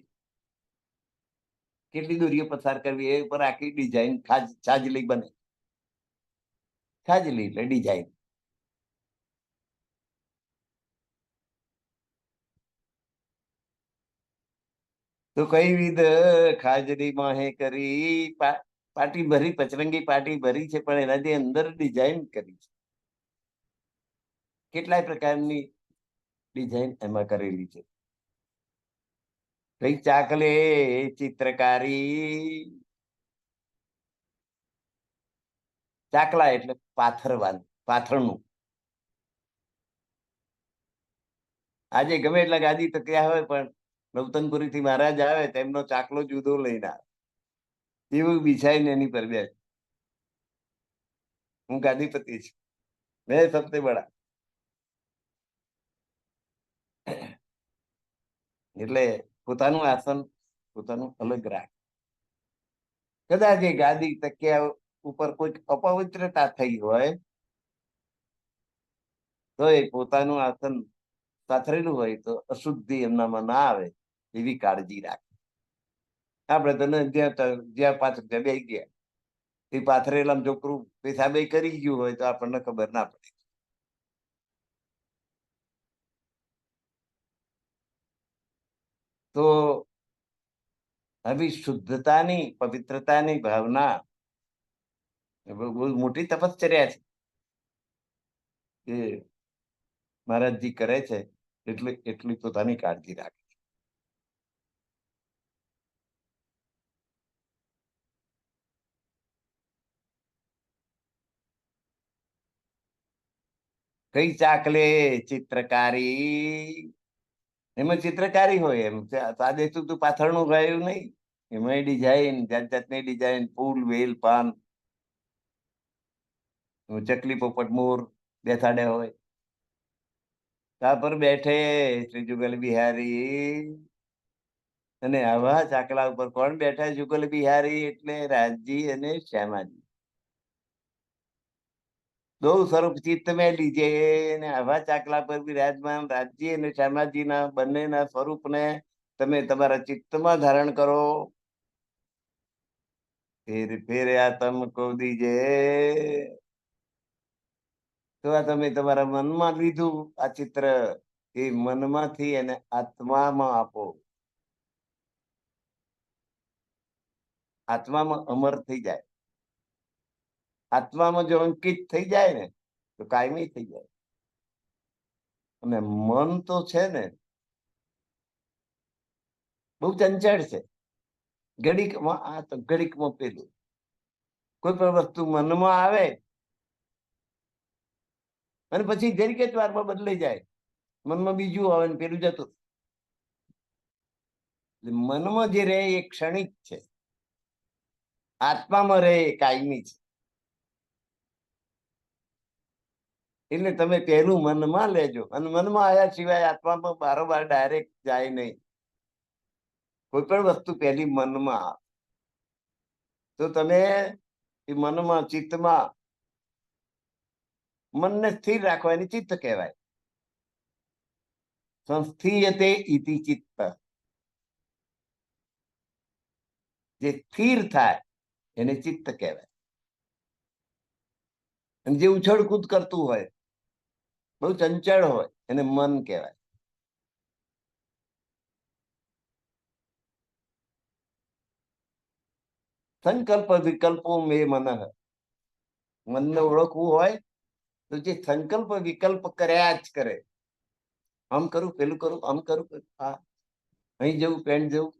કેટલી દોરીઓ પસાર કરવી, એ ઉપર આખી ડિઝાઇન છાજલી બને. છાજલી એટલે ડિઝાઇન. તો કઈ વિધ ખાજરી માહે કરી, પાટી ભરી, પચરંગી પાટી ભરી છે, પણ એનાથી અંદર ડિઝાઇન કરી છે. કેટલાય પ્રકારની ડિઝાઇન એમાં કરેલી છે. કઈ ચાકલે ચિત્રકારી, ચાકલા એટલે પાથરવાનું, પાથરનું. આજે ગમે એટલા ગાદી તક્યા હોય, પણ નવતનપુરી થી મહારાજ આવે તેમનો ચાકલો જુદો લઈને આવે, એવું બિછાઈને એની પર બે. હું ગાદીપતિ છું, મેં સબસે બડા. એટલે પોતાનું આસન પોતાનું અલગ રાખ. કદાચ એ ગાદી તકિયા ઉપર કોઈ અપવિત્રતા થઈ હોય તો એ પોતાનું આસન પાથરેલું હોય તો અશુદ્ધિ એમનામાં ના આવે, એવી કાળજી રાખે. આપણે તો જ્યાં 5 રૂપિયા બે ગયા, એ પાથરેલા છોકરું પેશાબે કરી ગયું હોય તો આપણને ખબર ના પડે. તો આવી શુદ્ધતાની, પવિત્રતાની ભાવના બહુ મોટી તપશ્ચર્યા છે કે મહારાજજી કરે છે, એટલી પોતાની કાળજી રાખે. કઈ ચાકલે ચિત્રકારી, એમાં ચિત્રકારી હોય. એમ સાદે તું પાથરણું ગયું નહીં, એમાં ડિઝાઇન, જાત જાતની ડિઝાઇન, ફૂલ, વેલ, પાન, ચકલી, પોપટ, મોર બેસાડ્યા હોય. તા પર બેઠે શ્રી જુગલ બિહારી, અને આવા ચાકલા ઉપર કોણ બેઠા? જુગલ બિહારી એટલે રાજજી અને શ્યામાજી. દો સ્વરૂપ ચિત્ત મેં લીજે, અને આવા ચાકલા પર બિરાજમાન રાજજી અને શ્યામાજીના બંનેના સ્વરૂપને તમે તમારા ચિત્તમાં ધારણ કરો. ફેર આ તમ કો દીજે, તો આ તમે તમારા મનમાં લીધું આ ચિત્ર, એ મનમાંથી એને આત્મામાં આપો. આત્મામાં અમર થઈ જાય. આત્મામાં જો અંકિત થઈ જાય ને તો કાયમી થઈ જાય. અને મન તો છે ને બહુ ચંચળ છે. ઘડીકમાં આ તો ઘડીકમાં પેલું. કોઈ પણ વસ્તુ મનમાં આવે અને પછી જરીક જ વારમાં બદલાઈ જાય. મનમાં બીજું આવે ને પેલું જતું. મનમાં જે રહે એ ક્ષણિક છે, આત્મામાં રહે એ કાયમી છે. એટલે તમે પહેલું મનમાં લેજો, અને મનમાં આવ્યા સિવાય આત્મામાં બારોબાર ડાયરેક્ટ જાય નહીં. કોઈ પણ વસ્તુ પહેલી મનમાં આવે તો તમે એ મનમાં, ચિત્તમાં, મનને સ્થિર રાખો, એની ચિત્ત કહેવાય. સંસ્થીયતે ઇતિ ચિત્ત, જે સ્થિર થાય એને ચિત્ત કહેવાય. અને જે ઉછળ કૂદ કરતું હોય, બહુ ચંચળ હોય, એને મન કહેવાય. સંકલ્પ વિકલ્પો મે મન, મનને ઓળખવું હોય તો જે સંકલ્પ વિકલ્પ કર્યા જ કરે, આમ કરું પેલું કરું, આમ કરું, હા અહીં જવું પેન્ટ જવું,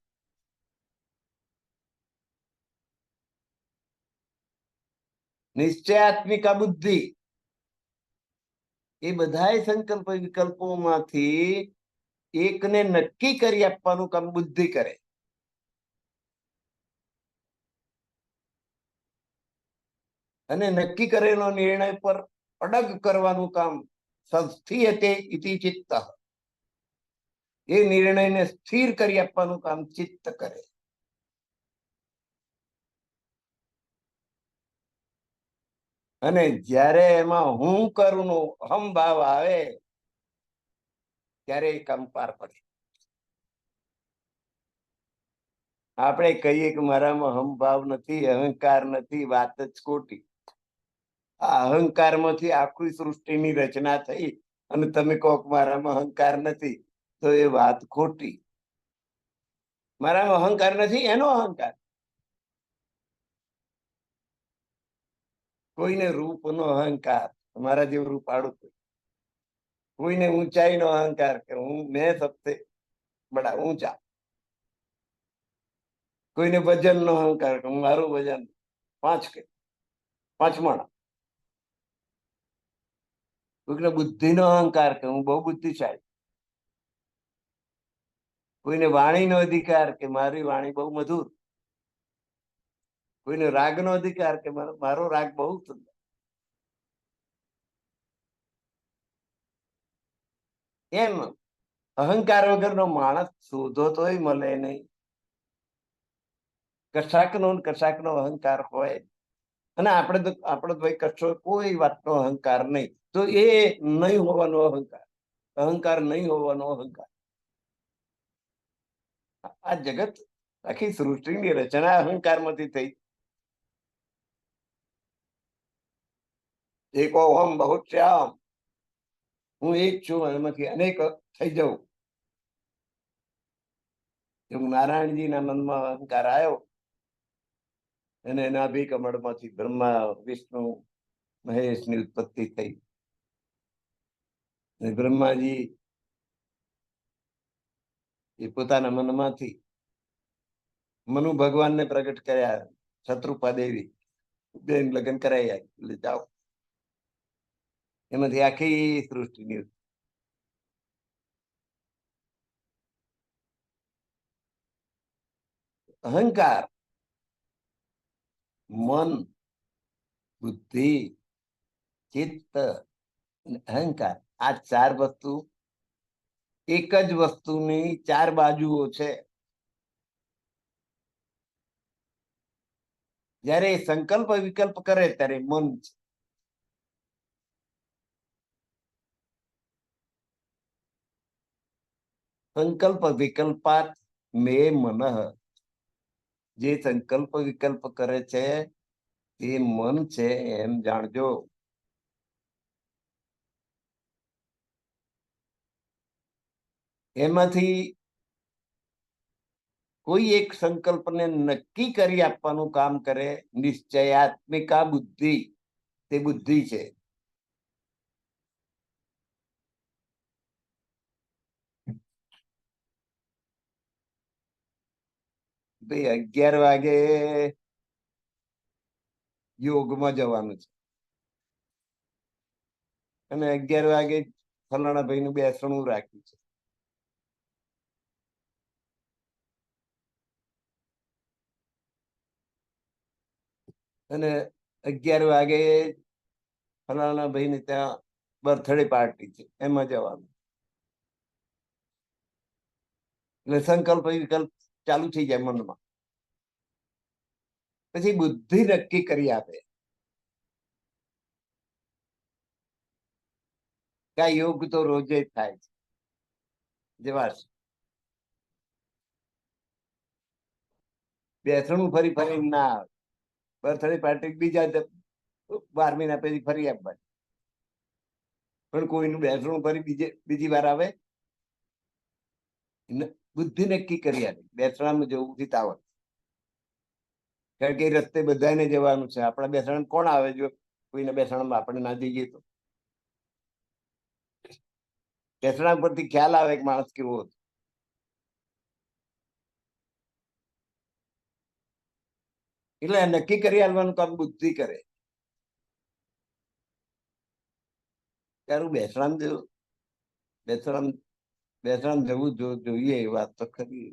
નિશ્ચયાત્મિકા બુદ્ધિ, એ બધા સંકલ્પ વિકલ્પોમાંથી એકને નક્કી કરી આપવાનું કામ બુદ્ધિ કરે. અને નક્કી કરેલો નિર્ણય પર અડગ કરવાનું કામ સંસ્થિયતે ઇતિ ચિત્ત, એ નિર્ણયને સ્થિર કરી આપવાનું કામ ચિત્ત કરે. અને જ્યારે એમાં હું કરું નો અહમ ભાવ આવે ત્યારે એ કામ પાર પડે. આપણે કહીએ કે મારામાં અહમભાવ નથી, અહંકાર નથી, વાત જ ખોટી. આ અહંકાર માંથી આખી સૃષ્ટિની રચના થઈ અને તમે કહો કે મારામાં અહંકાર નથી, તો એ વાત ખોટી. મારામાં અહંકાર નથી એનો અહંકાર. કોઈને રૂપનો અહંકાર, મારા જેવું રૂપાળું, કોઈને ઊંચાઈનો અહંકાર કે હું મેં સબસે બડા ઊંચા, કોઈને વજનનો અહંકાર કે મારું વજન 5 મણ, કોઈને બુદ્ધિનો અહંકાર કે હું બહુ બુદ્ધિશાળી, કોઈને વાણીનો અધિકાર કે મારી વાણી બહુ મધુર, કોઈને રાગનો અધિકાર કે મારો રાગ બહુ સુંદર. એમ અહંકાર વગરનો માણસ શોધો તોય મળે નહીં. કશાકનો અહંકાર હોય, અને આપણે તો ભાઈ કશો કોઈ વાતનો અહંકાર નહીં, તો એ નહીં હોવાનો અહંકાર, અહંકાર નહીં હોવાનો અહંકાર. આ જગત આખી સૃષ્ટિની રચના અહંકારમાંથી થઈ. એકો હમ બહુ શ્યામ, હું એક છું એમાંથી અનેક થઈ જાઉં. એવું નારાયણજીના મનમાં અહંકાર આવ્યો અને એના અભિકમળમાંથી બ્રહ્મા વિષ્ણુ મહેશની ઉત્પત્તિ થઈ. બ્રહ્માજી એ પોતાના મનમાંથી મનુ ભગવાનને પ્રગટ કર્યા, શત્રુપા દેવી બેન લગ્ન કરાયા, એટલે જાઓ. એમાંથી આખી સૃષ્ટિની અહંકાર, મન, બુદ્ધિ, ચિત્ત અને અહંકાર, આ 4 વસ્તુ એક જ વસ્તુની 4 બાજુઓ છે. જયારે સંકલ્પ વિકલ્પ કરે ત્યારે મન છે. સંકલ્પ વિકલ્પાત મે મન, જે સંકલ્પ વિકલ્પ કરે છે એ મન છે એમ જાણજો. એમાંથી કોઈ એક સંકલ્પને નક્કી કરી આપવાનું કામ કરે નિશ્ચયાત્મિકા બુદ્ધિ, તે બુદ્ધિ છે. ભાઈ 11 વાગે યોગમાં જવાનું છે અને 11 વાગે ફલાણા ભાઈ નું બેસણું રાખ્યું છે, અને 11 વાગે ફલાણા ભાઈ ને ત્યાં બર્થડે પાર્ટી છે, એમાં જવાનું. એટલે સંકલ્પ વિકલ્પ ચાલુ થઈ જાય મનમાં. પછી બુદ્ધિ નક્કી કરી આપે કે આ યોગ તો રોજે થાય છે. જેવા બેસણું ફરી ફરી ના આવે, બર્થડે પાર્ટી બીજા 12 મહિના પછી ફરી આપવાની, પણ કોઈનું બેસણું ફરી બીજી વાર આવે. બુદ્ધિ નક્કી કરી આપે બેસણામાં જવું ઉતાવળ. કારણ કે એ રસ્તે બધાને જવાનું છે. આપણા બેસાણ કોણ આવે? જો કોઈને બેસાણમાં આપણે ના જઈએ તો બેસાણ પરથી ખ્યાલ આવે કે માણસ કેવો હતો. એટલે નક્કી કરી આવવાનું કામ બુદ્ધિ કરે. તારું બેસાણ જેવું બેસાણ જવું જોઈએ એ વાત તો ખરી.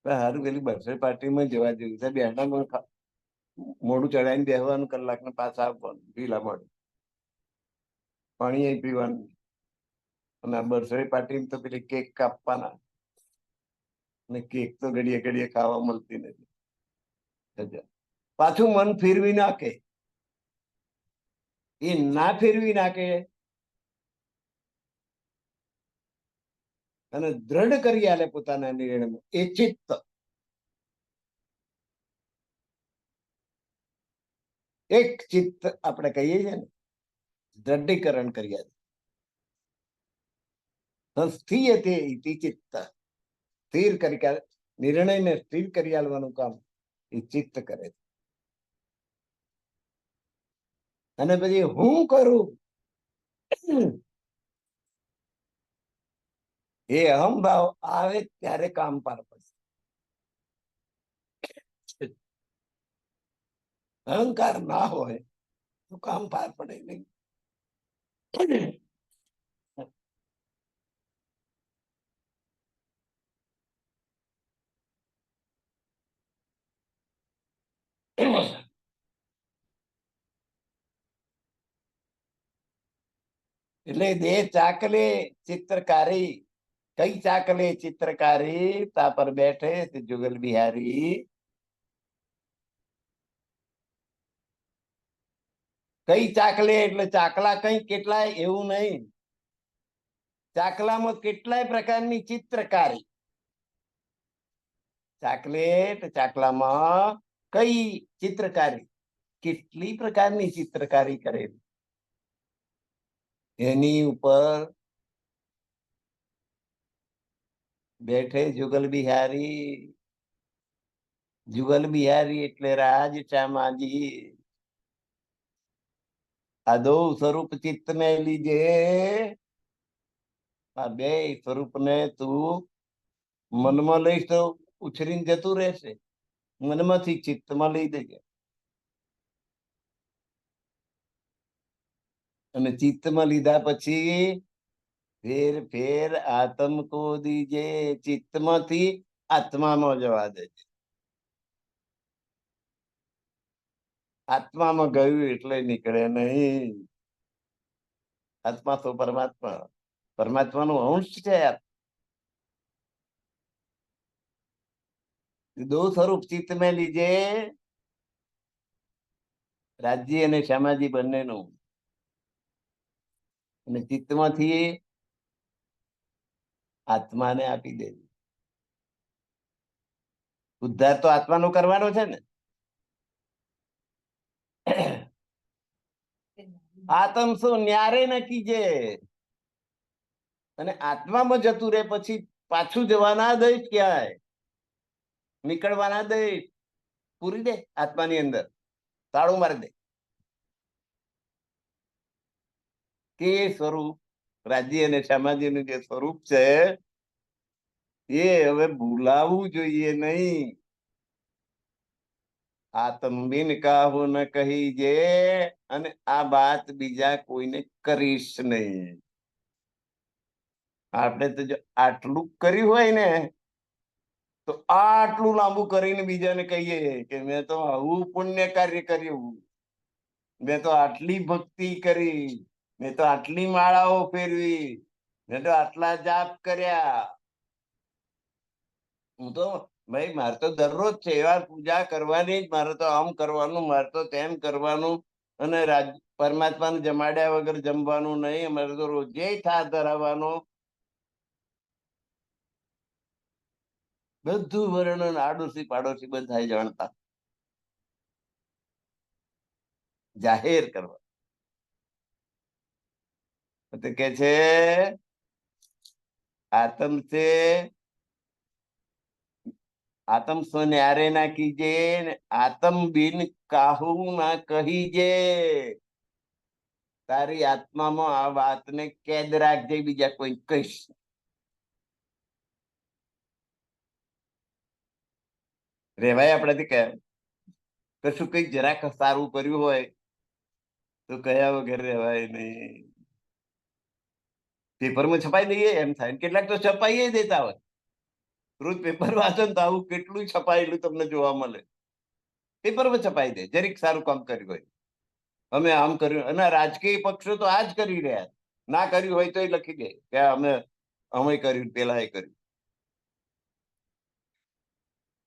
સારું પેલી બર્થડે પાર્ટીમાં જવા જેવું છે. બેસાણમાં મોડું ચડાવીને બેસવાનું, કલાકને પાછા આવવાનું, ઢીલા મોડું પાણી પીવાનું. અને બર્થડે પાર્ટી તો પેલી કેક કાપવાના, અને કેક તો ઘડીએ ઘડીએ ખાવા મળતી નથી. પાછું મન ફેરવી નાખે. એ ના ફેરવી નાખે અને દ્રઢ કરી આલે પોતાના નિર્ણયમાં, એ ચિત્ત. એક ચિત્ત આપણે કહીએ છીએ ને, દ્રઢીકરણ કરી આલે. સંસ્થીયતે ઇતિ ચિત્ત. સ્થિર કરી, નિર્ણયને સ્થિર કરી આલવાનું કામ એ ચિત્ત કરે છે. અને પછી હું કરું એ અહમભાવ આવે ત્યારે કામ પાર પડશે. અહંકાર ના હોય તો કામ પાર પડે નહીં. એટલે દેહ ચાકલે ચિત્રકારી. કઈ ચાકલે ચિત્રકારી? તા પર બેઠે તે જુગલ બિહારી. કઈ ચાકલે એટલે ચાકલા કઈ કેટલાય એવું નહીં. ચાકલામાં કેટલાય પ્રકારની ચિત્રકારી. ચાકલેટ ચાકલામાં કઈ ચિત્રકારી, કેટલી પ્રકારની ચિત્રકારી કરેલી. એની ઉપર બેઠે જુગલ બિહારી. જુગલ બિહારી એટલે રાજ ચામાજી. આ દો સ્વરૂપ ચિત્ત ને લીજે. આ બે સ્વરૂપ ને તું મનમાં લઈશ તો ઉછરીને જતું રહેશે. મનમાંથી ચિત્તમાં લઈ દેજે. અને ચિત્તમાં લીધા પછી ફેર ફેર આત્મ કો દીજે. ચિત્તમાંથી આત્મામાં જવા દેજે. આત્મામાં ગયું એટલે નીકળે નહીં. આત્મા તો પરમાત્મા, પરમાત્માનો અંશ છે. દો સ્વરૂપ ચિત્ત में લીજે. રાજ્ય અને શ્યામાજી બંનેનું. અને ચિત્તમાંથી આત્માને આપી દે. ઉદ્ધાર તો આત્માનો કરવાનો છે ને. આત્મ શું ન્યારે ન કીજે. અને આત્મામાં જતું રહે પછી પાછું જવા ના દઈશ. ક્યાંય નીકળવા ના દઈશ. પૂરી દે આત્માની અંદર, તાળું મારી દે. કે સ્વરૂપ રાજ્ય અને શ્યામાજીનું જે સ્વરૂપ છે એ હવે ભૂલાવું જોઈએ નહીં. આત્મ બિન કાહુ ન કહી જે. અને આ વાત બીજા કોઈને કરીશ નહીં. આપણે તો જો આટલું કર્યું હોય ને તો આટલું લાંબુ કરીને બીજાને કહીએ કે મેં તો આવું પુણ્ય કાર્ય કર્યું, મેં તો આટલી ભક્તિ કરી, મેં તો આટલી માળાઓ ફેરવી, મેં તો આટલા જાપ કર્યા. હું તો ભાઈ મારે તો દરરોજ સેવા પૂજા કરવાની જ, મારે તો આમ કરવાનું, મારે તો તેમ કરવાનું. અને પરમાત્માને જમાડ્યા વગર જમવાનું નહીં. અમારે તો રોજે થાળ ધરાવવાનો. બધું વર્ણન આડોશી પાડોશી બધા જાણતા. જાહેર કરવા તો કે છે આતમ છે આતમ સો ન્યારે ના કીજે, આતમ બિન કાહુ ના કહીજે. તારી આત્મામાં આ વાતને કેદ રાખજે, બીજા કોઈ કહીશ. રેવાય આપણાથી કે કશું કઈ જરાક સારું કર્યું હોય તો કયા વગર રેવાય નહીં. પેપરમાં છપાઈ દઈએ એમ થાય, કેટલાક તો છપાઈ દેતા હોય. રોજ પેપર વાંચો ને તો આવું કેટલું છપાયેલું તમને જોવા મળે. પેપરમાં છપાઈ દે જરીક સારું કામ કર્યું હોય, અમે આમ કર્યું. અને રાજકીય પક્ષો તો આ જ કરી રહ્યા, ના કર્યું હોય તો એ લખી દે કે અમે કર્યું, પેલા એ કર્યું.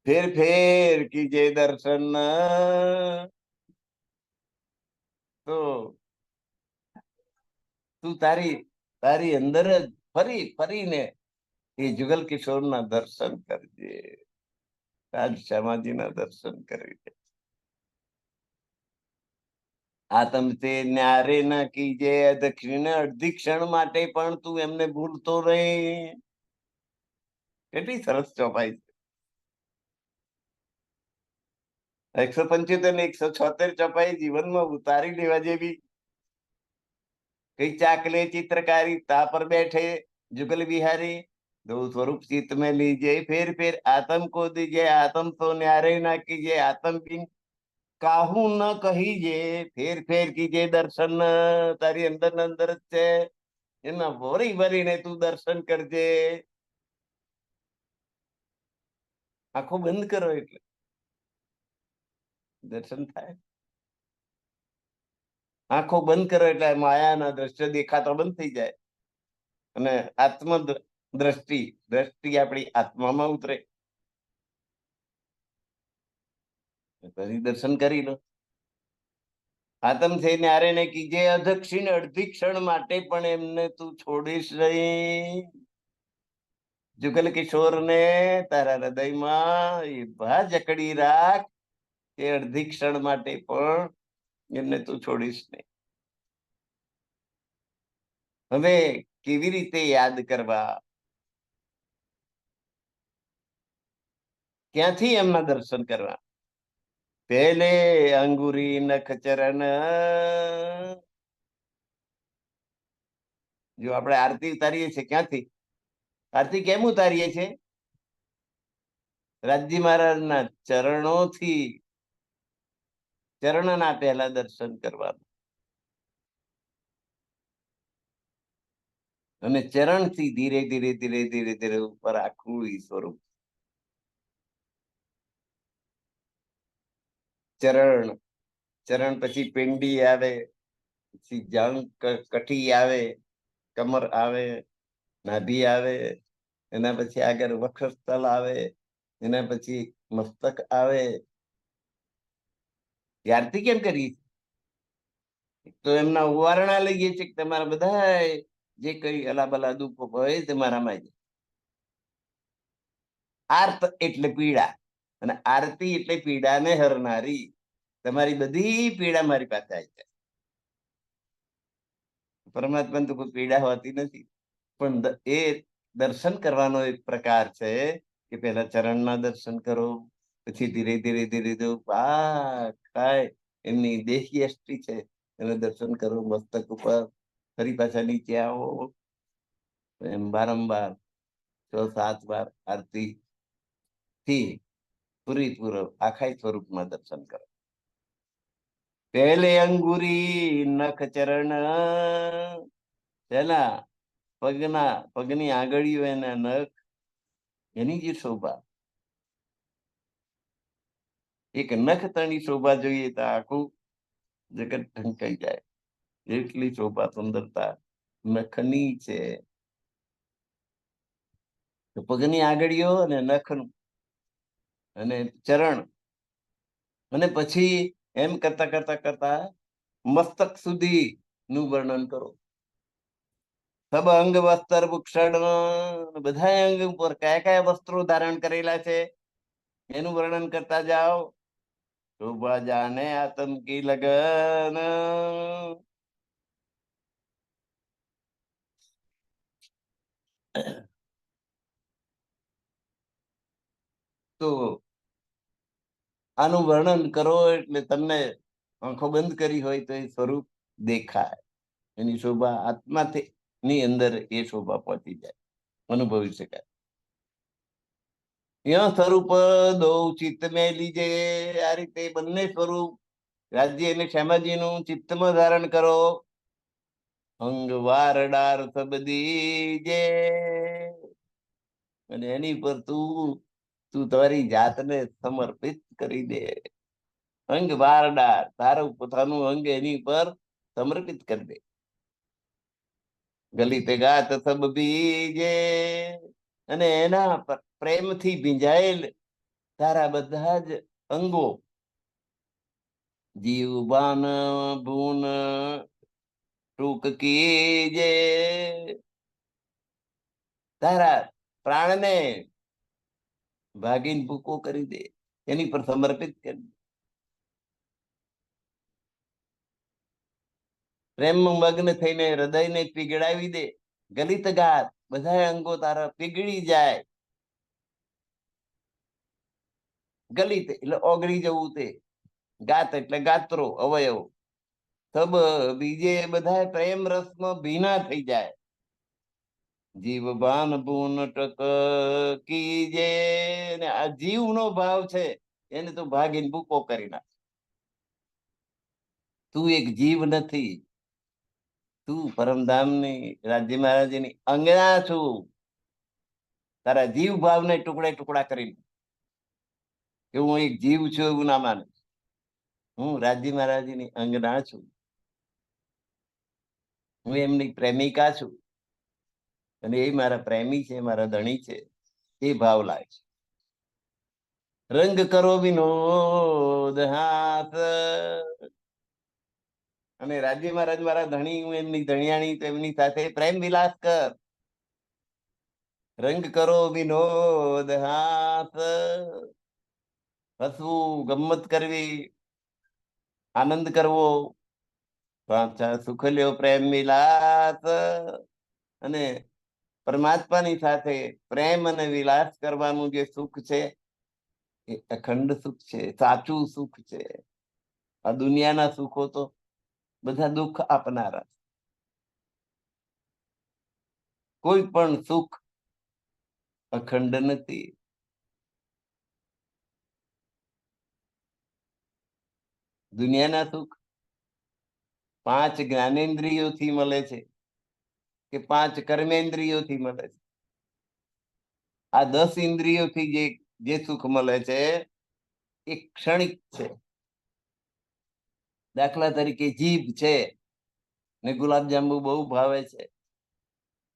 ફેર ફેર કીજે દર્શન, તો તું તારી તારી અંદર જ ફરી ફરીને એ જુગલ કિશોરના દર્શન કરજે, રાજ શ્યામાજીના દર્શન કરી દે. આતમ તે ન્યારે ના કીજે, દક્ષિણ અડધી ક્ષણ માટે પણ તું એમને ભૂલતો નહીં. કેટલી સરસ ચોપાઈ છે. 175 ને 176 ચોપાઈ જીવનમાં ઉતારી લેવા જેવી. કઈ ચાકલે ચિત્રકારી તા પર બેઠે जुगल बिहारी, दो स्वरूप चित्त में लीजिए, फिर फिर आत्म को दीजिए, आत्म तो न्यारे ना कीजिए, आत्म बिन काहू न कहीजे, फेर फेर कीजिए दर्शन. તારી અંદર ને અંદર જ છે, એમાં વરી વરીને તું દર્શન કરજે. આંખો બંધ કરો એટલે દર્શન થાય. આંખો બંધ કરો એટલે માયાના દ્રશ્ય દેખાતો બંધ થઈ જાય, અને આત્મ દ્રષ્ટિ આપણી આત્મામાં ઉતરે. પછી દર્શન કરી લો. આતમ છે ન્યારે ને કીજે, અધક્ષિણ અડધી ક્ષણ માટે પણ એમને તું છોડીશ નહીં. જુગલ કિશોર ને તારા હૃદયમાં એ ભા જકડી રાખ, એ અડધી ક્ષણ માટે પણ એમને તું છોડીશ નહીં. હવે કેવી રીતે યાદ કરવા, ક્યાંથી એમના દર્શન કરવા? પહેલે અંગુરી નખ ચરણ, જો આપણે આરતી ઉતારીએ છીએ ક્યાંથી? આરતી કેમ ઉતારીએ છીએ? રાજજી મહારાજના ચરણોથી. ચરણના પહેલા દર્શન કરવાનું, અને ચરણથી ધીરે ધીરે ધીરે ધીરે ધીરે ઉપર આખું સ્વરૂપ. ચરણ, ચરણ પછી પિંડી આવે, પછી જંગ કઠી આવે, કમર આવે, નાભી આવે, એના પછી આગળ વક્ષસ્થળ આવે, એના પછી મસ્તક આવે. આરતી કેમ કરી? તો એમના ઉવારણા લઈએ છીએ કે તમારા બધા જે કઈ અલાબલા દુઃખો હોય તમારામાં જ. આર્ત એટલે પીડા, અને આરતી એટલે પીડાને હરનારી. તમારી બધી પીડા મારી પાસે આવી જાય. પરમાત્મા તો કોઈ પીડા હોતી નથી, પણ એ દર્શન કરવાનો એક પ્રકાર છે કે પેલા ચરણના દર્શન કરો, પછી ધીરે ધીરે ધીરે ખાય એમની દેહી અષ્ટી છે એને દર્શન કરો, મસ્તક ઉપર, ફરી પાછા નીચે આવો, એમ વારંવાર 6-7 વાર આરતી થી પૂરેપૂરો આખા સ્વરૂપમાં દર્શન કરો. પહેલે અંગુરી નખ ચરણ, પેલા પગની આંગળીઓ, એના નખ, એની જે શોભા, એક નખ તણી શોભા જોઈએ તો આખું જગત ઢંકાઈ જાય, એટલી શોભા સુંદરતા નખની છે. પગની આંગળીઓ અને નખનું અને ચરણ, અને પછી એમ કરતા કરતા કરતા મસ્તક સુધી નું વર્ણન કરો. સબ અંગ વસ્ત્ર ભૂષણ, બધા અંગ ઉપર કયા કયા વસ્ત્રો ધારણ કરેલા છે એનું વર્ણન કરતા જાઓ. શોભા જાને આતમ કી લગન, તો આનું વર્ણન કરો એટલે તમને આંખો બંધ કરી હોય તો એ સ્વરૂપ દેખાય. એની શોભા આત્માથી ની અંદર એ શોભા પહોંચી જાય, અનુભવી શકાય. યહ સ્વરૂપ દો ચિત્ત મેં લીજે. આ રીતે બંને સ્વરૂપ રાજ્ય અને શ્યામાજીનું ચિત્તમાં ધારણ કરો. અંગ વારડાર સબદીજે. અને એની પર તું તમારી જાતને સમર્પિત કરી દે. અંગ વારડાર, તારું પોતાનું અંગ એની પર સમર્પિત કરી દે. ગલિત ગાત સબ બીજે. અને એના પ્રેમથી ભીંજાયેલ તારા બધા જ અંગો, જીવ બાન ભૂન ટૂંક કીજે. તારા પ્રાણને ભાગીને ભૂકો કરી દે, એની પર સમર્પિત કરી દે. પ્રેમ મગ્ન થઈને હૃદયને પીગળાવી દે. ગલિત ગાત, બધા અંગો તારા પીગળી જાય. ગલિત એટલે ઓગળી જવું, તે ગાત એટલે ગાત્રો અવયવ. સબ બીજે બધા પ્રેમ રસમાં ભીના થઈ જાય. જીવ બાન બૂન ટક કીજે. ને આ જીવનો ભાવ છે એને તો ભાગીને ભૂકો કરી નાખ. તું એક જીવ નથી, તું પરમધામની રાજ્ય મહારાજની અંગના છું. તારા જીવ ભાવને ટુકડે ટુકડા કરી, કે હું એક જીવ છું એવું ના માને. હું રાજ્ય મહારાજની અંગના છું, હું એમની પ્રેમિકા છું, અને એ મારા પ્રેમી છે, મારા ધણી છે, એ ભાવ લાગે છે. રંગ કરો વિનોદ હાથ. અને રાજ્ય મહારાજ મારા ધણી, હું એમની ધણિયાણી, તેમની સાથે પ્રેમ વિલાસ કર. રંગ કરો વિનોદ હાથ. હસવું, ગમ્મત કરવી, આનંદ કરવો, પાછા સુખ લ્યો પ્રેમ વિલાસ. અને પરમાત્માની સાથે પ્રેમ અને વિલાસ કરવાનું જે સુખ છે એ અખંડ સુખ છે, સાચું સુખ છે. આ દુનિયાના સુખો તો બધા દુઃખ આપનારા. કોઈ પણ સુખ અખંડ નથી. દુનિયાના સુખ 5 જ્ઞાનેન્દ્રિયોથી મળે છે કે 5 કર્મેન્દ્રિયોથી મળે છે. આ 10 ઇન્દ્રિયોથી જે સુખ મળે છે એ ક્ષણિક છે. દાખલા તરીકે જીભ છે ને ગુલાબજાંબુ બહુ ભાવે છે,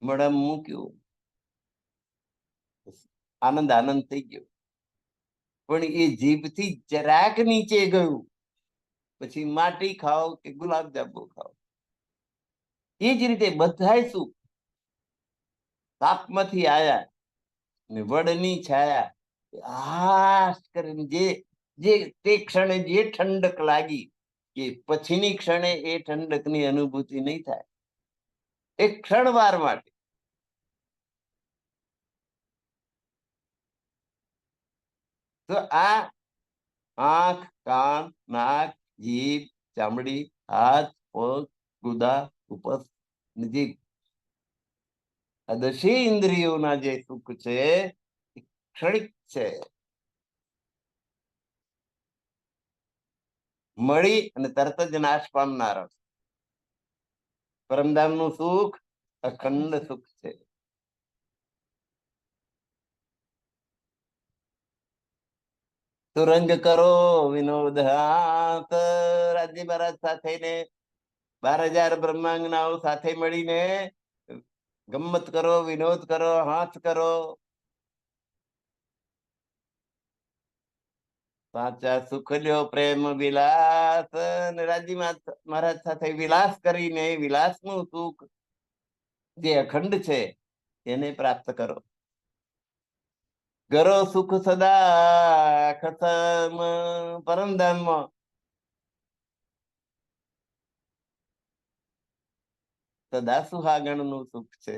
મોઢામાં મૂક્યું, આનંદ આનંદ થઈ ગયો. પણ એ જીભથી જરાક નીચે ગયું પછી માટી ખાઓ કે ગુલાબજાંબુ ખાઓ. એ જ રીતે બધાય સુખ તાપમાંથી આયા ને વડની છાયા હાશ કરીને જે તે ક્ષણે જે ઠંડક લાગી, કે પછીની ક્ષણે એ ઠંડકની અનુભૂતિ નહીં થાય, એક ક્ષણવાર માટે. તો આ આંખ, કાન, નાક, જીભ, ચામડી, હાથ, પગ, ગુદા, ઉપસ, જીભ, આ 10 ઇન્દ્રિયોના જે સુખ છે એ ક્ષણિક છે. મળી અને તરત જ નાશ પામનાર. પરમધામનું સુખ અખંડ સુખ છે. તો રંગ કરો વિનોદ હાથ. રાજ્ય મહારાજ સાથે ને 12,000 બ્રહ્માંગનાઓ સાથે મળીને ગમ્મત કરો, વિનોદ કરો, હાથ કરો. સાચા સુખ લ્યો પ્રેમ વિલાસ. અને રાજ્ય મહારાજ સાથે વિલાસ કરીને વિલાસનું સુખ જે અખંડ છે એને પ્રાપ્ત કરો. કરો સુખ સદા ખતમ. પરમધામમાં સદા સુહાગણનું સુખ છે.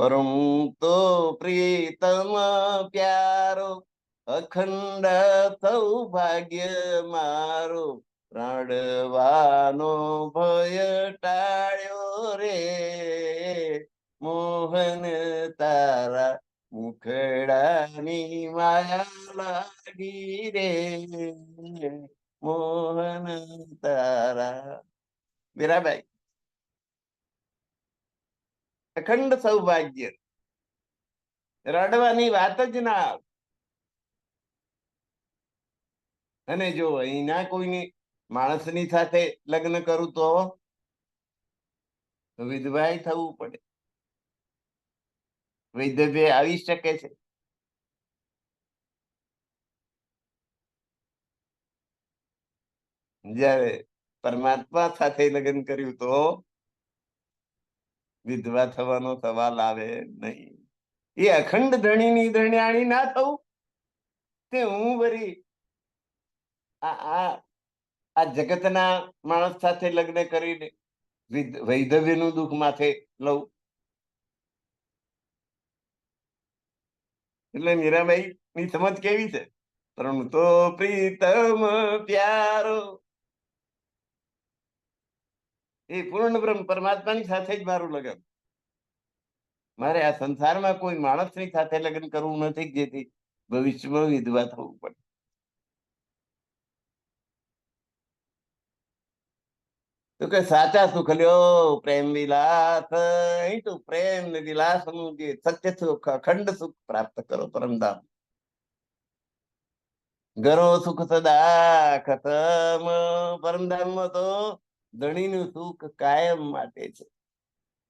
પરમ તો પ્રીતમ પ્યારો, અખંડ સૌભાગ્ય મારો, રાડવાનો ભય ટાળ્યો રે, મોહન તારા મુખડાની માયા લાગી રે, મોહન તારા. મીરાબાઈ, અખંડ સૌભાગ્ય, રડવાની વાત જ ના. અને જો અહીંના કોઈની માણસની સાથે લગ્ન કરું તો વિધવાય થવું પડે, વૈધવ્ય આવી શકે છે. જયારે પરમાત્મા સાથે લગ્ન કર્યું તો વિધવા થવાનો સવાલ આવે નહીં. એ અખંડ ધણીની ધણિયાણી ના થવું, તે હું વરી આ જગતના માણસ સાથે લગ્ન કરીને વૈધવ્યનું દુઃખ માથે લઉં. એટલે મીરાબાઈ ની સમજ કેવી છે? પરમ તો પ્રીતમ પ્યારો, એ પૂર્ણ બ્રહ્મ પરમાત્માની સાથે જ મારું લગ્ન. મારે આ સંસારમાં કોઈ માણસની સાથે લગ્ન કરવું નથી, જેથી ભવિષ્યમાં વિધવા થવું પડે. તો કે સાચા સુખ લ્યો પ્રેમ વિલાસ, અહીં તો પ્રેમ ને વિલાસ નું જે સત્ય સુખ, અખંડ સુખ પ્રાપ્ત કરો પરમધામ. ઘરો સુખ સદા ખતમ, પરમધામમાં તો ધણીનું સુખ કાયમ માટે છે,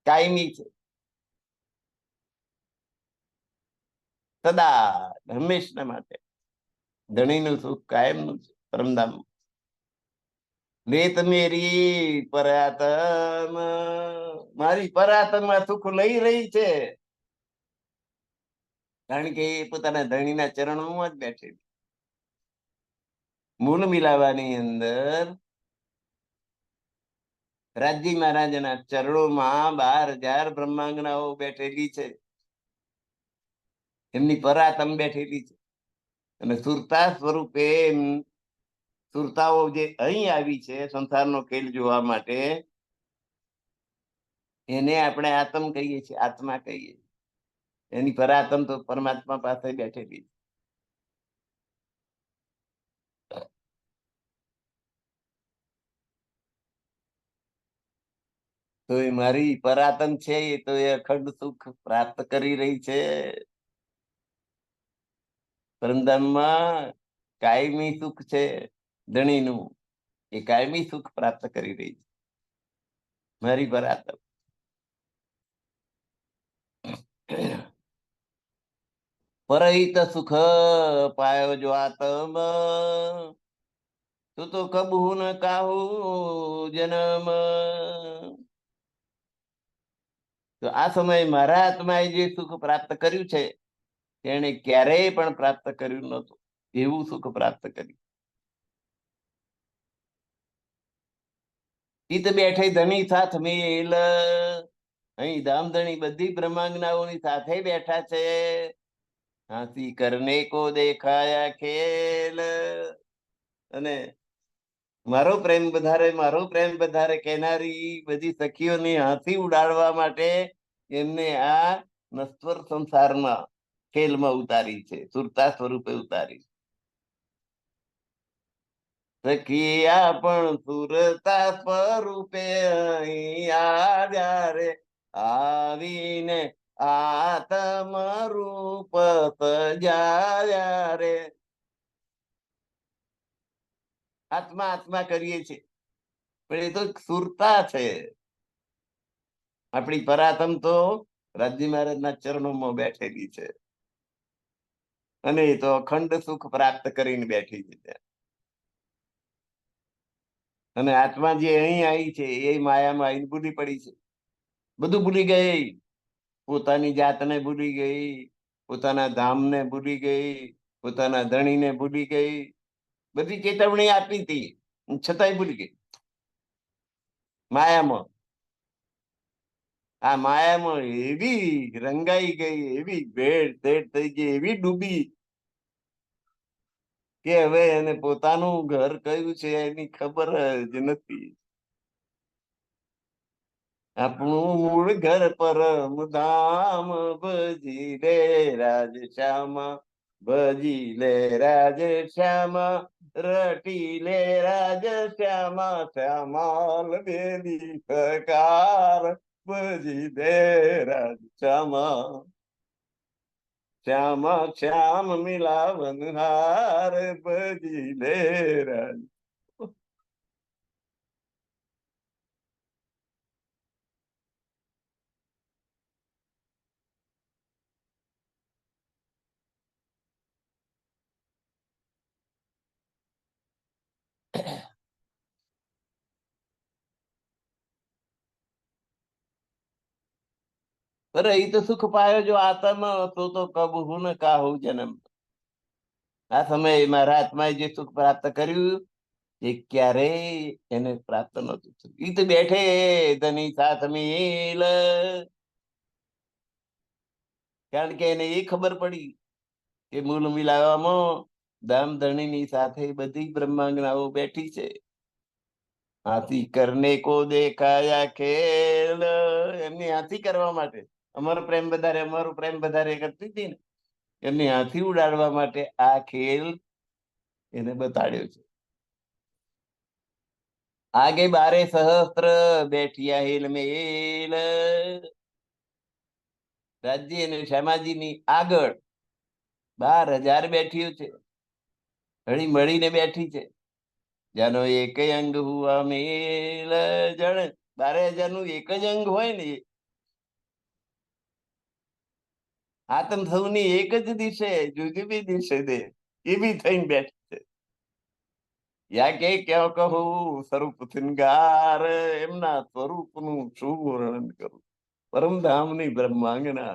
કાયમી છે, સદા હંમેશના માટે. ધણીનું સુખ કાયમનું છે પરમધામ. લેત મેરી પરાતમ, મારી પરાતમાં સુખ લઈ રહી છે, કારણ કે એ પોતાના ધણીના ચરણોમાં જ બેઠી. મૂળ મિલાવાની અંદર રાજ્ય મહારાજના ચરણોમાં 12,000 બ્રહ્માંગનાઓ બેઠેલી છે, એમની પરાતમ બેઠેલી છે. અને સુરતા સ્વરૂપે સુરતાઓ જે અહીં આવી છે સંસારનો ખેલ જોવા માટે, એને આપણે આત્મ કહીએ છીએ, આત્મા કહીએ. એની પરાતમ તો પરમાત્મા પાસે બેઠેલી. તો એ મારી પરાતમ છે, એ તો એ અખંડ સુખ પ્રાપ્ત કરી રહી છે. પરમધામમાં કાયમી સુખ છે ધણીનું, એ કાયમી સુખ પ્રાપ્ત કરી રહી છે મારી પરાતમ. પરહિત સુખ પાયો જો આતમ, તો કબહુ ન કાહુ જન્મ. તો આ સમયે મારા આત્માએ જે સુખ પ્રાપ્ત કર્યું છે, તેને ક્યારેય પણ પ્રાપ્ત કર્યું નહોતું, એવું સુખ પ્રાપ્ત કર્યું. ચિત બેઠે ધણી સાથ મેલ, અહીં ધામધણી બધી બ્રહ્માંગનાઓની સાથે બેઠા છે. હાથી કરને કો દેખાયા ખેલ, અને મારો પ્રેમ વધારે કહેનારી બધી સખીઓની હાથી ઉડાડવા માટે એમને આ નશ્વર સંસારમાં ખેલમાં ઉતારી છે, સુરતા સ્વરૂપે ઉતારી. સખિયા પણ સુરતા સ્વરૂપે અહીં આવ્યા રે, આવીને આત્મ રૂપ સજાવ્યા રે. આત્મા આત્મા કરીએ છીએ, પણ એ તો સુરતા છે. આપણી પરાતમ તો રાજ્ય મહારાજના ચરણોમાં બેઠેલી છે, અને એ તો અખંડ સુખ પ્રાપ્ત કરીને બેઠી છે. અને આત્મા જે અહીં આવી છે એ માયામાં આવીને ભૂલી પડી છે, બધું ભૂલી ગઈ. પોતાની જાતને ભૂલી ગઈ, પોતાના ધામને ભૂલી ગઈ, પોતાના ધણીને ભૂલી ગઈ. બધી ચેતવણી આપી હતી, છતાંય ભૂલી ગઈ માયામાં. આ માયામાં એવી રંગાઈ ગઈ, એવી ભેળ શેળ થઈ ગઈ, એવી ડૂબી કે હવે એને પોતાનું ઘર કયું છે એની ખબર જ નથી. આપણું મૂળ ઘર પરમ ધામ, ભજી લે રાજ શ્યામા, ભજી લે રાજ શ્યામા, રટી લે રાજ શ્યામા, શ્યામાલ બેલી સકાર, ભજી લે રાજ શ્યામા, શ્યામા શ્યામ મિલાવન હાર, ભજી લે રાજ. पर એ તો સુખ પાયો જો આત્મ તો કબ હું ને કાહુ જન્મ. આ સમયે મારા આત્માએ જે સુખ પ્રાપ્ત કર્યું એ ક્યારેય એને પ્રાપ્ત નતું થયું. ઈ તો બેઠે ધની સાથ મિલ, કારણ કે એને એ ખબર પડી કે મૂળ મિલાવામાં ધામ ધણીની સાથે બધી બ્રહ્માંગનાઓ બેઠી છે. હાથી કરને કો દેખાયા ખેલ, એમની હાથી કરવા માટે, અમારો પ્રેમ વધારે, અમારો પ્રેમ વધારે કરતી હતી ને, એમની હાથી ઉડાડવા માટે આ ખેલ એને બતાડ્યો છે. આગે બારે સહસ્ત્ર બેઠિયા હેલ મેલ, રાજ્ય અને શ્યામાજીની આગળ 12,000 બેઠીઓ છે, હળી મળીને બેઠી છે. જાનો એક અંગ હુઆ મેલ, જાણે 12,000 નું એક જ અંગ હોય ને, આતમ સૌની એક જ દિશે, જુદી બી દિશે દે, એ બી થઈને બેઠી છે. યા કે ક્યાં કહું સ્વરૂપ સિંગાર, એમના સ્વરૂપનું શું વર્ણન કરું. પરમધામની બ્રહ્માંગના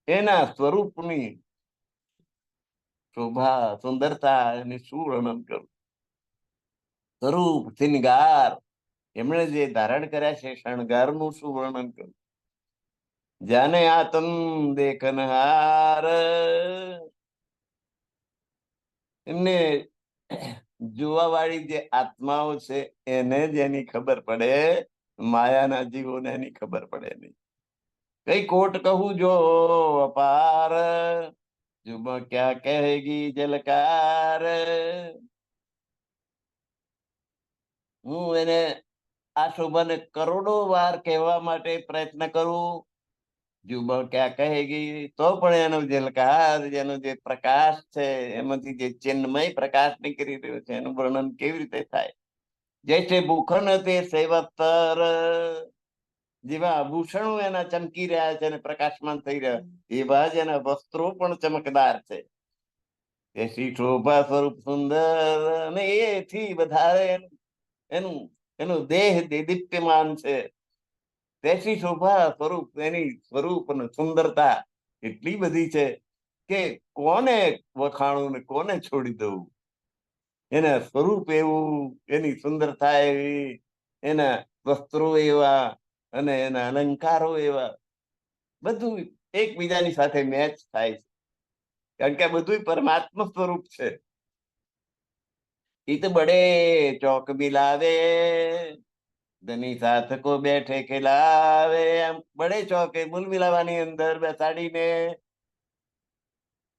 એના સ્વરૂપની શોભા સુંદરતા એની શું વર્ણન કરું. સ્વરૂપ સિંગાર, એમણે જે ધારણ કર્યા છે શણગારનું શું વર્ણન કરું. જાને આતમ દેખનહાર, એમને જોવા વાળી જે આત્માઓ છે એને જ એની ખબર પડે, માયાના જીવોને એની ખબર પડે નહીં. કઈ કોટ કહું જો અપાર, જુબ ક્યાં કહેગી જલકાર. હું એને આ શોભાને કરોડો વાર કહેવા માટે પ્રયત્ન કરું, જુબ ક્યાં કહેગી, તો પણ એનો જલકાર, એનો જે પ્રકાશ છે, એમાંથી જે ચિન્મય પ્રકાશ નીકળી રહ્યો છે, એનું વર્ણન કેવી રીતે થાય. જૈસે ભૂખણ તે સેવતર, જેવા આભૂષણો એના ચમકી રહ્યા છે અને પ્રકાશમાન થઈ રહ્યા, એવા જ એના વસ્ત્રો પણ ચમકદાર છે. એસી શોભા સ્વરૂપ સુંદર, અને એથી વધારે એનું એનું દેહ દીપ્યમાન છે. તેસી શોભા સ્વરૂપ, એની સ્વરૂપ અને સુંદરતા એટલી બધી છે કે કોને વખાણું ને કોને છોડી દઉં. એના સ્વરૂપ એવું, એની સુંદરતા એવી, એના વસ્ત્રો એવા, અને એના અલંકારો એવા, બધું એકબીજાની સાથે મેચ થાય છે, કારણ કે આ બધું પરમાત્મા સ્વરૂપ છે. इत बड़े चौक बिलावे, ધની સાથ કો બેઠે ખિલાવે. આમ બડે ચોકે મૂલ મિલાવાની અંદર બેસાડીને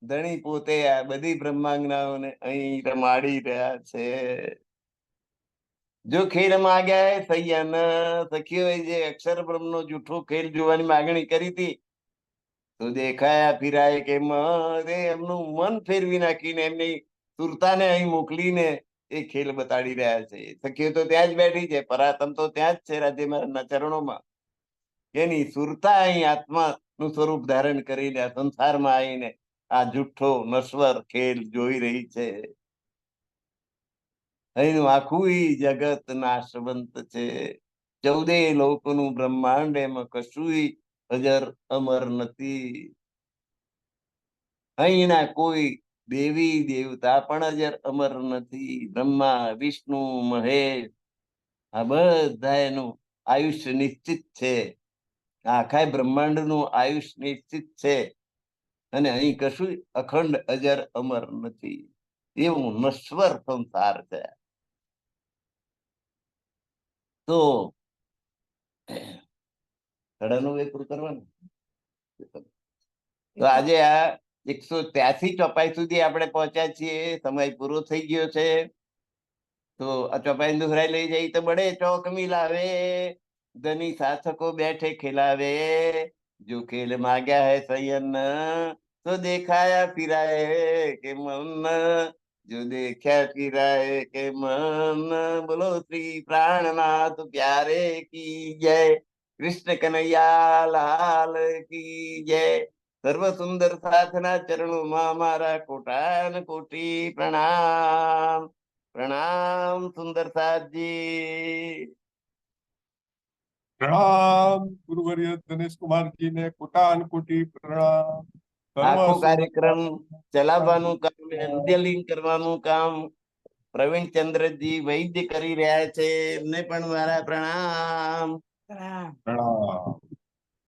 ધણી પોતે આ બધી બ્રહ્માંગનાઓને અહીં રમાડી રહ્યા છે. જો ખેલ માગ્યા હે સૈયન, સખીઓએ જે અક્ષર બ્રહ્મનો જૂઠો ખેલ જોવાની માગણી કરી હતી, તો દેખાયા ફિરાય કે એમનું મન ફેરવી નાખીને એમની સુરતાને અહીં મોકલીને એ ખેલ બતાડી રહ્યા છે. સખીઓ તો ત્યાં જ બેઠી છે, પરાતમ તો ત્યાં જ છે રાજ્ય મહારાજના ચરણોમાં. એની સુરતા અહીં આત્મા નું સ્વરૂપ ધારણ કરીને આ સંસારમાં આવીને આ જુઠ્ઠો નશ્વર ખેલ જોઈ રહી છે. અહીંનું આખું જગત નાશવંત છે. 14 લોકોનું બ્રહ્માંડ, એમાં કશું અજર અમર નથી. અહીંના કોઈ દેવી દેવતા પણ અજર અમર નથી. બ્રહ્મા વિષ્ણુ મહેશ, આ બધા એનું આયુષ્ય નિશ્ચિત છે. આખા બ્રહ્માંડ નું આયુષ નિશ્ચિત છે અને અહીં કશું અખંડ અજર અમર નથી, એવું નશ્વર સંસાર છે. તો સડાનું વેપરું કરવાનું. તો આજે આ 183 ચોપાઈ સુધી આપણે પહોંચ્યા છીએ. સમય પૂરો થઈ ગયો છે. તો આ ચોપાઈ દુહરાઈ લઈ જાય તો બડે ચોક મિલાવે, ધની સાથકો બેઠે ખिलावे, जो खेल मांग्या है सयन तो देखाया फिराए के मन, जो देखा फिराए के मन. बोलो श्री प्राणनाथ प्यारे की जय, कृष्ण कन्हैया लाल की जय. સર્વ સુંદર સાથના ચરણોમાં મારા કોટાન કોટી પ્રણામ. પ્રણામ સુંદર સાથજી. પ્રણામ ગુરુવર્ય દિનેશ કુમારજી ને કોટાન કોટી પ્રણામ. આખો કાર્યક્રમ ચલાવવાનું કામ, હેન્ડલિંગ કરવાનું કામ પ્રવીણ ચંદ્રજી વૈદ્ય કરી રહ્યા છે. એમને પણ મારા પ્રણામ. પ્રણામ.